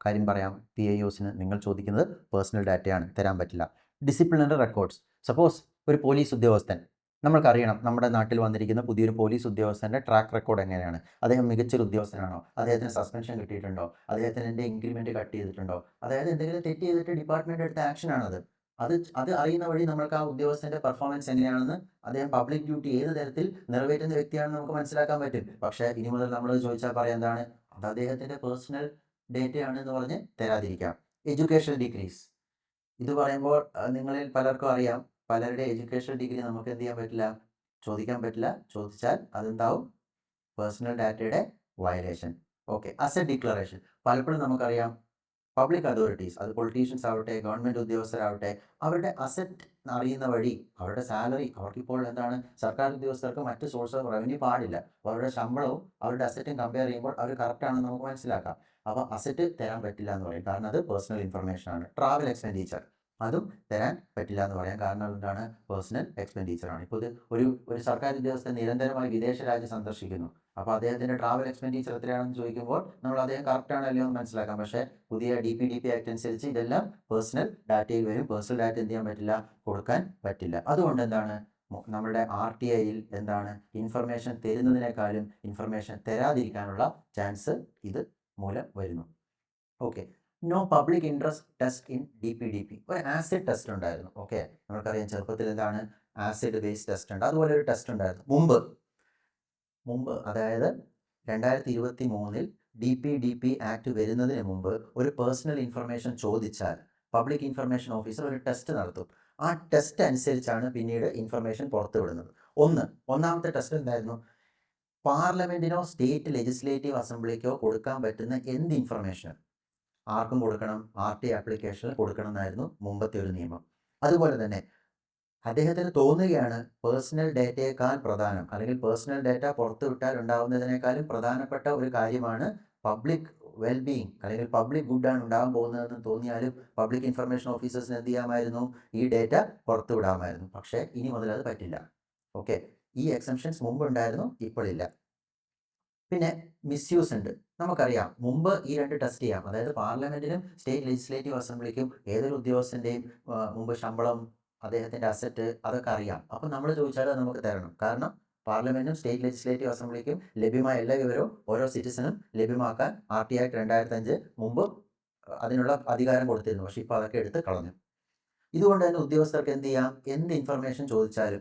കാര്യം പറയാം, PIOസിന് നിങ്ങൾ ചോദിക്കുന്നത് പേഴ്സണൽ ഡാറ്റയാണ്, തരാൻ പറ്റില്ല. ഡിസിപ്ലിനറി റെക്കോർഡ്സ്, സപ്പോസ് ഒരു പോലീസ് ഉദ്യോഗസ്ഥൻ, നമ്മൾക്കറിയണം നമ്മുടെ നാട്ടിൽ വന്നിരിക്കുന്ന പുതിയൊരു പോലീസ് ഉദ്യോഗസ്ഥൻ്റെ ട്രാക്ക് റെക്കോർഡ് എങ്ങനെയാണ്, അദ്ദേഹം മികച്ചൊരു ഉദ്യോഗസ്ഥനാണോ, അദ്ദേഹത്തിന് സസ്പെൻഷൻ കിട്ടിയിട്ടുണ്ടോ, അദ്ദേഹത്തിന് ഇൻക്രിമെൻറ്റ് കട്ട് ചെയ്തിട്ടുണ്ടോ, അതായത് എന്തെങ്കിലും തെറ്റ് ചെയ്തിട്ട് ഡിപ്പാർട്ട്മെൻറ്റ് എടുത്ത ആക്ഷനാണത്. അത് അറിയുന്ന വഴി നമ്മൾക്ക് ആ ഉദ്യോഗസ്ഥൻ്റെ പെർഫോമൻസ് എങ്ങനെയാണെന്ന്, അദ്ദേഹം പബ്ലിക് ഡ്യൂട്ടി ഏത് തരത്തിൽ നിറവേറ്റുന്ന വ്യക്തിയാണെന്ന് നമുക്ക് മനസ്സിലാക്കാൻ പറ്റും. പക്ഷേ ഇനി മുതൽ നമ്മൾ ചോദിച്ചാൽ പറയാം എന്താണ്, അത് അദ്ദേഹത്തിൻ്റെ പേഴ്സണൽ ഡേറ്റയാണ് എന്ന് പറഞ്ഞ് തരാതിരിക്കാം. എഡ്യൂക്കേഷൻ ഡിഗ്രീസ്, ഇത് പറയുമ്പോൾ നിങ്ങളിൽ പലർക്കും അറിയാം, പലരുടെ എഡ്യൂക്കേഷൻ ഡിഗ്രി നമുക്ക് എന്ത് ചെയ്യാൻ പറ്റില്ല, ചോദിക്കാൻ പറ്റില്ല. ചോദിച്ചാൽ അതെന്താവും, പേഴ്സണൽ ഡാറ്റയുടെ വയലേഷൻ. ഓക്കെ, അസറ്റ് ഡിക്ലറേഷൻ, പലപ്പോഴും നമുക്കറിയാം പബ്ലിക് അതോറിറ്റീസ്, അത് പൊളിറ്റീഷ്യൻസ് ആവട്ടെ, ഗവൺമെൻറ് ഉദ്യോഗസ്ഥരാവട്ടെ, അവരുടെ അസറ്റ് അറിയുന്ന വഴി, അവരുടെ സാലറി, അവർക്കിപ്പോൾ എന്താണ്, സർക്കാർ ഉദ്യോഗസ്ഥർക്ക് മറ്റ് സോഴ്സ് ഓഫ് റവന്യൂ പാടില്ല. അപ്പോൾ അവരുടെ ശമ്പളവും അവരുടെ അസറ്റും കമ്പയർ ചെയ്യുമ്പോൾ അവർ കറക്റ്റാണെന്ന് നമുക്ക് മനസ്സിലാക്കാം. അപ്പോൾ അസറ്റ് തരാൻ പറ്റില്ല എന്ന് പറയും, കാരണം അത് പേഴ്സണൽ ഇൻഫർമേഷൻ ആണ്. ട്രാവൽ എക്സ്പെൻഡിച്ചർ, അതും തരാൻ പറ്റില്ല എന്ന് പറയാം. കാരണം എന്താണ്? പേഴ്സണൽ എക്സ്പെൻഡിച്ചറാണ്. ഇപ്പോൾ ഇത് ഒരു സർക്കാർ ഉദ്യോഗസ്ഥൻ നിരന്തരമായി വിദേശ രാജ്യം സന്ദർശിക്കുന്നു. അപ്പോൾ അദ്ദേഹത്തിൻ്റെ ട്രാവൽ എക്സ്പെൻഡിച്ചർ എത്രയാണെന്ന് ചോദിക്കുമ്പോൾ നമ്മൾ അദ്ദേഹം കറക്റ്റാണോ അല്ലയോ എന്ന് മനസ്സിലാക്കാം. പക്ഷേ പുതിയ DPDP ആക്ട് അനുസരിച്ച് ഇതെല്ലാം പേഴ്സണൽ ഡാറ്റയിൽ വരും. പേഴ്സണൽ ഡാറ്റ എന്ത് ചെയ്യാൻ പറ്റില്ല? കൊടുക്കാൻ പറ്റില്ല. അതുകൊണ്ട് എന്താണ്? നമ്മുടെ RTIയിൽ എന്താണ്? ഇൻഫർമേഷൻ തരുന്നതിനേക്കാളും ഇൻഫർമേഷൻ തരാതിരിക്കാനുള്ള ചാൻസ് ഇത് മൂലം വരുന്നു. Okay, no public interest test in DPDP. ഒരു ആസിഡ് ടെസ്റ്റ് ഉണ്ടായിരുന്നു. ഓക്കെ, നമുക്കറിയാം ചെറുപ്പത്തിൽ എന്താണ് ആസിഡ് ബേസ് ടെസ്റ്റ് ഉണ്ട്. അതുപോലെ ഒരു ടെസ്റ്റ് ഉണ്ടായിരുന്നു മുമ്പ് അതായത് 2023 DPDP ആക്ട് വരുന്നതിന് മുമ്പ് ഒരു പേഴ്സണൽ ഇൻഫർമേഷൻ ചോദിച്ചാൽ പബ്ലിക് ഇൻഫർമേഷൻ ഓഫീസർ ഒരു ടെസ്റ്റ് നടത്തും. ആ ടെസ്റ്റ് അനുസരിച്ചാണ് പിന്നീട് ഇൻഫർമേഷൻ പുറത്തുവിടുന്നത്. ഒന്നാമത്തെ ടെസ്റ്റ് എന്തായിരുന്നു? പാർലമെൻറ്റിനോ സ്റ്റേറ്റ് ലെജിസ്ലേറ്റീവ് അസംബ്ലിക്കോ കൊടുക്കാൻ പറ്റുന്ന എന്ത് ഇൻഫർമേഷനും ആർക്കും കൊടുക്കണം, RT ആപ്ലിക്കേഷനിൽ കൊടുക്കണം എന്നായിരുന്നു മുമ്പത്തെ ഒരു നിയമം. അതുപോലെ തന്നെ അദ്ദേഹത്തിന് തോന്നുകയാണ് പേഴ്സണൽ ഡേറ്റയേക്കാൾ പ്രധാനം, അല്ലെങ്കിൽ പേഴ്സണൽ ഡേറ്റ പുറത്തുവിട്ടാൽ ഉണ്ടാകുന്നതിനേക്കാളും പ്രധാനപ്പെട്ട ഒരു കാര്യമാണ് പബ്ലിക് വെൽബീയിങ്, അല്ലെങ്കിൽ പബ്ലിക് ഗുഡാണ് ഉണ്ടാകാൻ പോകുന്നതെന്ന് തോന്നിയാലും പബ്ലിക് ഇൻഫർമേഷൻ ഓഫീസേഴ്സിന് എന്ത് ചെയ്യാമായിരുന്നു? ഈ ഡേറ്റ പുറത്തുവിടാമായിരുന്നു. പക്ഷേ ഇനി മുതൽ അത് പറ്റില്ല. ഓക്കെ, ഈ എക്സംഷൻസ് മുമ്പ് ഉണ്ടായിരുന്നു, ഇപ്പോഴില്ല. പിന്നെ മിസ്യൂസ് ഉണ്ട്. നമുക്കറിയാം മുമ്പ് ഈ രണ്ട് ടെസ്റ്റ് ചെയ്യാം. അതായത് പാർലമെൻറ്റിനും സ്റ്റേറ്റ് ലെജിസ്ലേറ്റീവ് അസംബ്ലിക്കും ഏതൊരു ഉദ്യോഗസ്ഥൻ്റെയും മുമ്പ് ശമ്പളം, അദ്ദേഹത്തിൻ്റെ അസറ്റ്, അതൊക്കെ അറിയാം. അപ്പം നമ്മൾ ചോദിച്ചാൽ അത് നമുക്ക് തരണം. കാരണം പാർലമെൻറ്റും സ്റ്റേറ്റ് ലെജിസ്ലേറ്റീവ് അസംബ്ലിക്കും ലഭ്യമായ എല്ലാ വിവരവും ഓരോ സിറ്റിസണും ലഭ്യമാക്കാൻ RT ആക്ട് 2005 മുമ്പ് അതിനുള്ള അധികാരം കൊടുത്തിരുന്നു. പക്ഷേ ഇപ്പോൾ അതൊക്കെ എടുത്ത് കളഞ്ഞു. ഇതുകൊണ്ട് തന്നെ ഉദ്യോഗസ്ഥർക്ക് എന്ത് ചെയ്യാം? എന്ത് ഇൻഫർമേഷൻ ചോദിച്ചാലും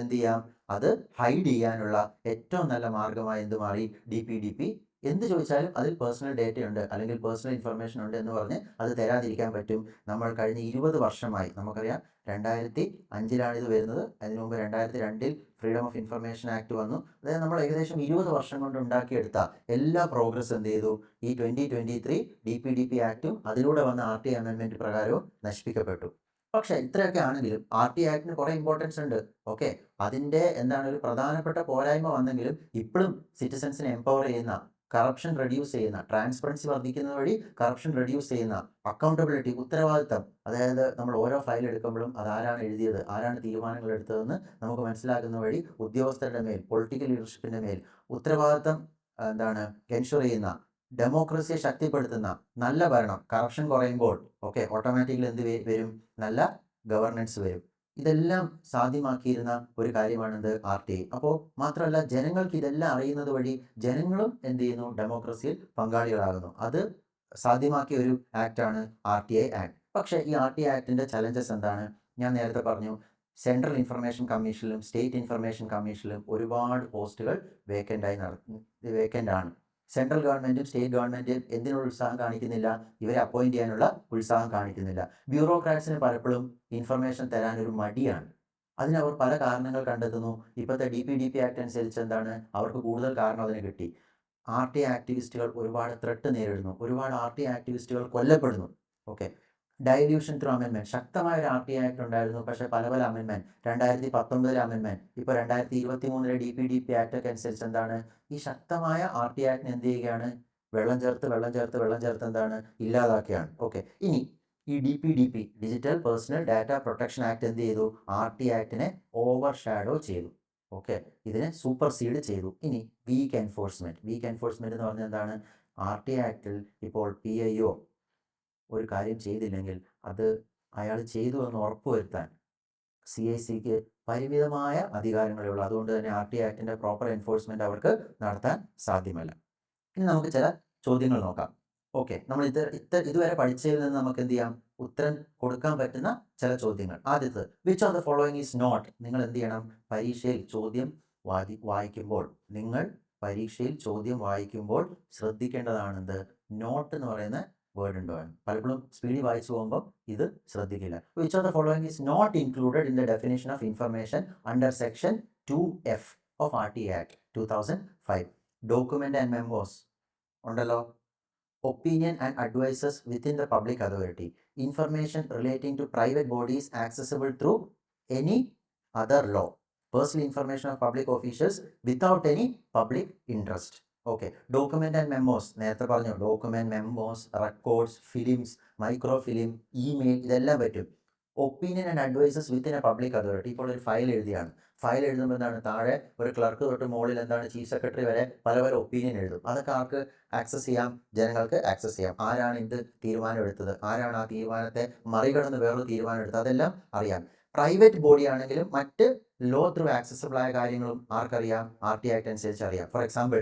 എന്ത് ചെയ്യാം? അത് ഹൈഡ് ചെയ്യാനുള്ള ഏറ്റവും നല്ല മാർഗ്ഗമായി എന്ത് മാറി? DPDP. എന്ത് ചോദിച്ചാലും അതിൽ പേഴ്സണൽ ഡേറ്റ ഉണ്ട്, അല്ലെങ്കിൽ പേഴ്സണൽ ഇൻഫർമേഷൻ ഉണ്ട് എന്ന് പറഞ്ഞ് അത് തരാതിരിക്കാൻ പറ്റും. നമ്മൾ കഴിഞ്ഞ 20 വർഷമായി, നമുക്കറിയാം 2005 ഇത് വരുന്നത്. അതിന് മുമ്പ് 2002 ഫ്രീഡം ഓഫ് ഇൻഫർമേഷൻ ആക്ട് വന്നു. അതായത് നമ്മൾ ഏകദേശം 20 വർഷം കൊണ്ട് ഉണ്ടാക്കിയെടുത്ത എല്ലാ പ്രോഗ്രസ് എന്ത് ചെയ്തു? ഈ 2023 DPDP ആക്ടും അതിലൂടെ വന്ന RT അമെൻമെൻറ്റ് പ്രകാരവും നശിപ്പിക്കപ്പെട്ടു. പക്ഷേ ഇത്രയൊക്കെ ആണെങ്കിലും RT ആക്ടിന് കുറേ ഇമ്പോർട്ടൻസ് ഉണ്ട്. ഓക്കെ, അതിൻ്റെ ഒരു പ്രധാനപ്പെട്ട പോരായ്മ വന്നെങ്കിലും ഇപ്പോഴും സിറ്റിസൺസിനെ എംപവർ ചെയ്യുന്ന, കറപ്ഷൻ റെഡ്യൂസ് ചെയ്യുന്ന, ട്രാൻസ്പെറൻസി വർദ്ധിക്കുന്നത് വഴി കറപ്ഷൻ റെഡ്യൂസ് ചെയ്യുന്ന, അക്കൗണ്ടബിലിറ്റി, ഉത്തരവാദിത്തം, അതായത് നമ്മൾ ഓരോ ഫയൽ എടുക്കുമ്പോഴും അതാരാണ് എഴുതിയത്, ആരാണ് തീരുമാനങ്ങൾ എടുത്തതെന്ന് നമുക്ക് മനസ്സിലാക്കുന്ന വഴി ഉദ്യോഗസ്ഥരുടെ മേൽ, പൊളിറ്റിക്കൽ ലീഡർഷിപ്പിൻ്റെ മേൽ ഉത്തരവാദിത്തം എൻഷുർ ചെയ്യുന്ന, ഡെമോക്രസിയെ ശക്തിപ്പെടുത്തുന്ന നല്ല ഭരണം, കറപ്ഷൻ കുറയുമ്പോൾ ഓക്കെ ഓട്ടോമാറ്റിക്കലി എന്ത് വരും? നല്ല ഗവർണൻസ് വരും. ഇതെല്ലാം സാധ്യമാക്കിയിരുന്ന ഒരു കാര്യമാണിത് RTI. അപ്പോൾ മാത്രമല്ല, ജനങ്ങൾക്ക് ഇതെല്ലാം അറിയുന്നത് വഴി ജനങ്ങളും എന്ത് ചെയ്യുന്നു? ഡെമോക്രസിയിൽ പങ്കാളികളാകുന്നു. അത് സാധ്യമാക്കിയ ഒരു ആക്റ്റാണ് RTI ആക്ട്. പക്ഷേ ഈ RTI ആക്ടിൻ്റെ ചലഞ്ചസ് എന്താണ്? ഞാൻ നേരത്തെ പറഞ്ഞു, സെൻട്രൽ ഇൻഫർമേഷൻ കമ്മീഷനിലും സ്റ്റേറ്റ് ഇൻഫർമേഷൻ കമ്മീഷനിലും ഒരുപാട് പോസ്റ്റുകൾ വേക്കൻ്റ് ആണ്. സെൻട്രൽ ഗവൺമെൻറ്റും സ്റ്റേറ്റ് ഗവൺമെൻറ്റും എന്തിനുള്ള ഉത്സാഹം കാണിക്കുന്നില്ല? ഇവരെ അപ്പോയിൻറ്റ് ചെയ്യാനുള്ള ഉത്സാഹം കാണിക്കുന്നില്ല. ബ്യൂറോക്രാറ്റ്സിന് പലപ്പോഴും ഇൻഫർമേഷൻ തരാനൊരു മടിയാണ്. അതിനവർ പല കാരണങ്ങൾ കണ്ടെത്തുന്നു. ഇപ്പോഴത്തെ DPDP ആക്ട് അനുസരിച്ച് അവർക്ക് കൂടുതൽ കാരണം അതിന് കിട്ടി. RTI ആക്ടിവിസ്റ്റുകൾ ഒരുപാട് ത്രെട്ട് നേരിടുന്നു. ഒരുപാട് RTI ആക്ടിവിസ്റ്റുകൾ കൊല്ലപ്പെടുന്നു. ഓക്കെ, ഡൈല്യൂഷൻ ത്രൂ അമെൻമെൻറ്റ്, ശക്തമായ ഒരു RTI ആക്ട് ഉണ്ടായിരുന്നു. പക്ഷേ പല അമെൻമെൻറ്റ്, 2019 അമെൻമെൻറ്റ്, ഇപ്പോൾ 2023 DPDP ആക്ടൊക്കെ അനുസരിച്ച് ഈ ശക്തമായ RTI ആക്ടിനെ എന്ത് ചെയ്യുകയാണ്? വെള്ളം ചേർത്ത് ഇല്ലാതാക്കുകയാണ്. ഓക്കെ, ഇനി ഈ DPDP, digital personal data protection act എന്ത് ചെയ്തു? RTI ആക്ടിനെ ഓവർ ഷാഡോ ചെയ്തു. ഓക്കെ, ഇതിനെ സൂപ്പർസീഡ് ചെയ്തു. ഇനി വീക്ക് എൻഫോഴ്സ്മെൻറ്റ് എന്ന് പറഞ്ഞാൽ RTI ആക്ടിൽ ഇപ്പോൾ PIO ഒരു കാര്യം ചെയ്തില്ലെങ്കിൽ അത് അയാൾ ചെയ്തു എന്ന് ഉറപ്പുവരുത്താൻ CICക്ക് പരിമിതമായ അധികാരങ്ങളേ ഉള്ളൂ. അതുകൊണ്ട് തന്നെ RTI ആക്ടിൻ്റെ പ്രോപ്പർ എൻഫോഴ്സ്മെൻറ്റ് അവർക്ക് നടത്താൻ സാധ്യമല്ല. ഇനി നമുക്ക് ചില ചോദ്യങ്ങൾ നോക്കാം. ഓക്കെ, നമ്മൾ ഇതുവരെ പഠിച്ചതിൽ നിന്ന് നമുക്ക് എന്ത് ചെയ്യാം? ഉത്തരം കൊടുക്കാൻ പറ്റുന്ന ചില ചോദ്യങ്ങൾ. ആദ്യത്തെ, which of the following is not? നിങ്ങൾ എന്ത് ചെയ്യണം? പരീക്ഷയിൽ ചോദ്യം വായിക്കുമ്പോൾ ശ്രദ്ധിക്കേണ്ടതാണെന്ത്? നോട്ട് എന്ന് പറയുന്ന വേർഡ് ഉണ്ടോ? പലപ്പോഴും സ്പീഡിൽ വായിച്ചു പോകുമ്പോൾ ഇത് ശ്രദ്ധിക്കില്ല. Which of the following is not included in the definition of information under section 2F of RTI act 2005? Document and memos ഉണ്ടല്ലോ. Opinion and advices within the public authority, information relating to private bodies accessible through any other law, personal information of public officials without any public interest. Okay. Document and memos നേരത്തെ പറഞ്ഞു. Document, memos, records, films, microfilm, email ഇതെല്ലാം പറ്റും. Opinion and advices within a public authority. ഇപ്പോൾ ഒരു file എഴുതിയാണ്. File എഴുതുമ്പോൾ എന്താണ്, താഴെ ഒരു ക്ലർക്ക് തൊട്ട് മുകളിൽ എന്താണ് ചീഫ് സെക്രട്ടറി വരെ പല പല ഒപ്പീനിയൻ എഴുതും. അതൊക്കെ ആർക്ക് ആക്സസ് ചെയ്യാം? ജനങ്ങൾക്ക് ആക്സസ് ചെയ്യാം. ആരാണ് എന്ത് തീരുമാനം എടുത്തത്, ആരാണ് ആ തീരുമാനത്തെ മറികടന്ന് വേറൊരു തീരുമാനം എടുത്തത്, അതെല്ലാം അറിയാം. പ്രൈവറ്റ് ബോഡി ആണെങ്കിലും മറ്റ് ലോ ത്രൂ ആക്സസിബിൾ ആയ കാര്യങ്ങളും ആർക്കറിയാം? RT ആക്ട് അനുസരിച്ച് അറിയാം. For example,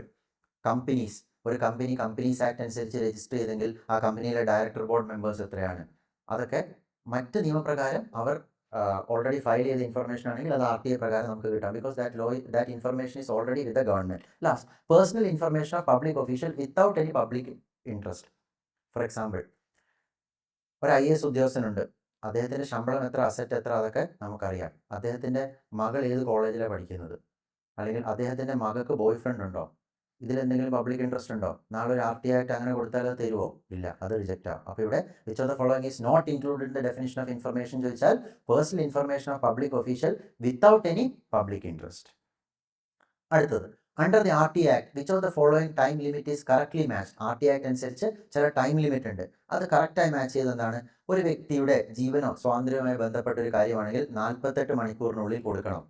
companies. ഒരു കമ്പനീസ് ആക്ട് അനുസരിച്ച് രജിസ്റ്റർ ചെയ്തെങ്കിൽ ആ കമ്പനിയിലെ ഡയറക്ടർ ബോർഡ് മെമ്പേഴ്സ് എത്രയാണ്, അതൊക്കെ മറ്റ് നിയമപ്രകാരം അവർ ഓൾറെഡി ഫയൽ ചെയ്ത ഇൻഫർമേഷൻ ആണെങ്കിൽ അത് RTA പ്രകാരം നമുക്ക് കിട്ടാം. Because that information is already with the government. Last, personal information of public official without any public interest. For example, ഒരു IAS ഉദ്യോഗസ്ഥനുണ്ട്. അദ്ദേഹത്തിൻ്റെ ശമ്പളം എത്ര, അസറ്റ് എത്ര, അതൊക്കെ നമുക്കറിയാം. അദ്ദേഹത്തിൻ്റെ മകൾ ഏത് കോളേജിലാണ് പഠിക്കുന്നത്, അല്ലെങ്കിൽ അദ്ദേഹത്തിൻ്റെ മകൾക്ക് ബോയ് ഫ്രണ്ട് ഉണ്ടോ, ഇതിലെന്തെങ്കിലും പബ്ലിക് ഇൻട്രസ്റ്റ് ഉണ്ടോ? നാളെ ഒരു RT ആക്ട് അങ്ങനെ കൊടുത്താൽ അത് തരുമോ? ഇല്ല, അത് റിജക്റ്റ് ആവും. അപ്പോൾ ഇവിടെ which of the following is not included in the definition of information ചോദിച്ചാൽ personal information of public official without any public interest. അടുത്തത്, under the RT act which of the following time limit is correctly match. RT act അനുസരിച്ച് ചില time limit ഉണ്ട്, അത് കറക്റ്റായി match ചെയ്തെന്താണ്? ഒരു വ്യക്തിയുടെ ജീവനോ സ്വാതന്ത്ര്യവുമായി ബന്ധപ്പെട്ട ഒരു കാര്യമാണെങ്കിൽ 48 മണിക്കൂറിനുള്ളിൽ കൊടുക്കണം.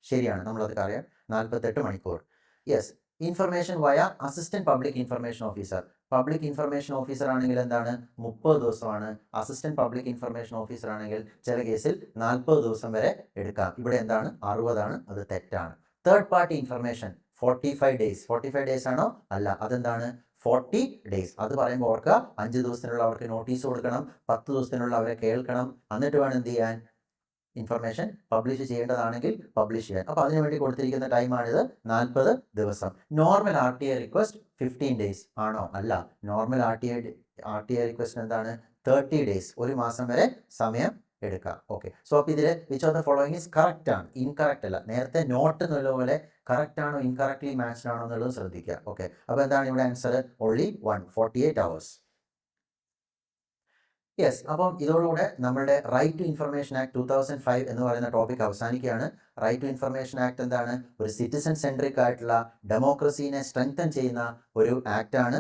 ശരിയാണ്, നമ്മളതൊക്കെ അറിയാം. 48 മണിക്കൂർ. യെസ്. ഇൻഫർമേഷൻ വയ assistant public information officer. Public information officer ആണെങ്കിൽ എന്താണ്? 30 ദിവസമാണ്. അസിസ്റ്റന്റ് പബ്ലിക് ഇൻഫർമേഷൻ ഓഫീസർ ആണെങ്കിൽ ചില കേസിൽ 40 ദിവസം വരെ എടുക്കാം. ഇവിടെ എന്താണ്? 60 ആണ്, അത് തെറ്റാണ്. Third party information 45 days. 45 days ആണോ? അല്ല, അതെന്താണ്? 40 ഡേയ്സ്. അത് പറയുമ്പോൾ ഓർക്കുക, 5 ദിവസത്തിനുള്ള അവർക്ക് നോട്ടീസ് കൊടുക്കണം, 10 ദിവസത്തിനുള്ള അവരെ കേൾക്കണം, എന്നിട്ട് വേണം എന്ത് ചെയ്യാൻ? ഇൻഫർമേഷൻ പബ്ലിഷ് ചെയ്യേണ്ടതാണെങ്കിൽ പബ്ലിഷ് ചെയ്യാൻ. അപ്പോൾ അതിനു വേണ്ടി കൊടുത്തിരിക്കുന്ന ടൈമാണിത്, 40 ദിവസം. നോർമൽ RTA റിക്വസ്റ്റ് 15 ഡേയ്സ് ആണോ? അല്ല, നോർമൽ RTA റിക്വസ്റ്റ് എന്താണ്? 30 ഡേയ്സ്, ഒരു മാസം വരെ സമയം എടുക്കാം. ഓക്കെ. സോ അപ്പോൾ ഇതിൽ which of the following is correct ആണ്, ഇൻകറക്റ്റ് അല്ല. നേരത്തെ നോട്ട് എന്നുള്ള പോലെ കറക്റ്റ് ആണോ ഇൻകറക്റ്റ്ലി മാച്ച്ഡ് ആണോ എന്നുള്ളത് ശ്രദ്ധിക്കുക. ഓക്കെ. അപ്പോൾ എന്താണ് ഇവിടെ ആൻസർ? Only 48 hours. യെസ്. അപ്പം ഇതോടുകൂടെ നമ്മളുടെ റൈറ്റ് ടു ഇൻഫർമേഷൻ ആക്ട് 2005 എന്ന് പറയുന്ന ടോപ്പിക് അവസാനിക്കുകയാണ്. റൈറ്റ് ടു ഇൻഫർമേഷൻ ആക്ട് എന്താണ്? ഒരു സിറ്റിസൺ സെൻട്രിക് ആയിട്ടുള്ള ഡെമോക്രസീനെ സ്ട്രെങ്തൻ ചെയ്യുന്ന ഒരു ആക്റ്റാണ്.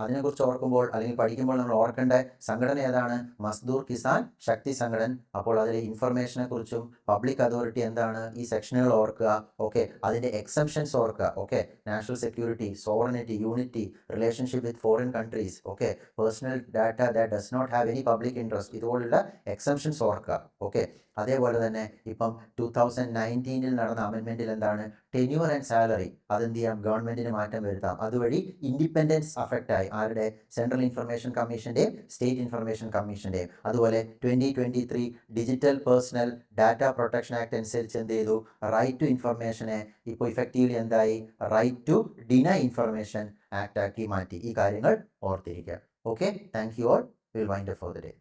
അതിനെക്കുറിച്ച് ഓർക്കുമ്പോൾ അല്ലെങ്കിൽ പഠിക്കുമ്പോൾ നമ്മൾ ഓർക്കേണ്ട സംഘടന ഏതാണ്? മസ്ദൂർ കിസാൻ ശക്തി സംഘടൻ. അപ്പോൾ അതിലെ ഇൻഫർമേഷനെ കുറിച്ചും പബ്ലിക് അതോറിറ്റി എന്താണ്, ഈ സെക്ഷനുകൾ ഓർക്കുക. ഓക്കെ. അതിൻ്റെ എക്സംഷൻസ് ഓർക്കുക. Okay. National security, sovereignty, unity, relationship with foreign countries, okay, personal data that does not have any public interest, ഇതുപോലുള്ള എക്സംഷൻസ് ഓർക്കുക. ഓക്കെ. അതേപോലെ തന്നെ ഇപ്പം 2019 നടന്ന അമെൻമെൻറ്റിൽ എന്താണ്? ടെന്യൂർ ആൻഡ് സാലറി, അതെന്ത് ചെയ്യാം? ഗവൺമെൻറ്റിന് മാറ്റം വരുത്താം. അതുവഴി ഇൻഡിപെൻഡൻസ് അഫക്റ്റായി. ആരുടെ? സെൻട്രൽ ഇൻഫർമേഷൻ കമ്മീഷൻ്റെയും സ്റ്റേറ്റ് ഇൻഫർമേഷൻ കമ്മീഷൻ്റെയും. അതുപോലെ 2023 digital personal data protection act അനുസരിച്ച് എന്ത് ചെയ്തു? റൈറ്റ് ടു ഇൻഫർമേഷനെ ഇപ്പോൾ ഇഫക്റ്റീവ്ലി എന്തായി? Right to deny information act ആക്കി മാറ്റി. ഈ കാര്യങ്ങൾ ഓർത്തിരിക്കുക. Okay. Thank you all. Will wind up for the day.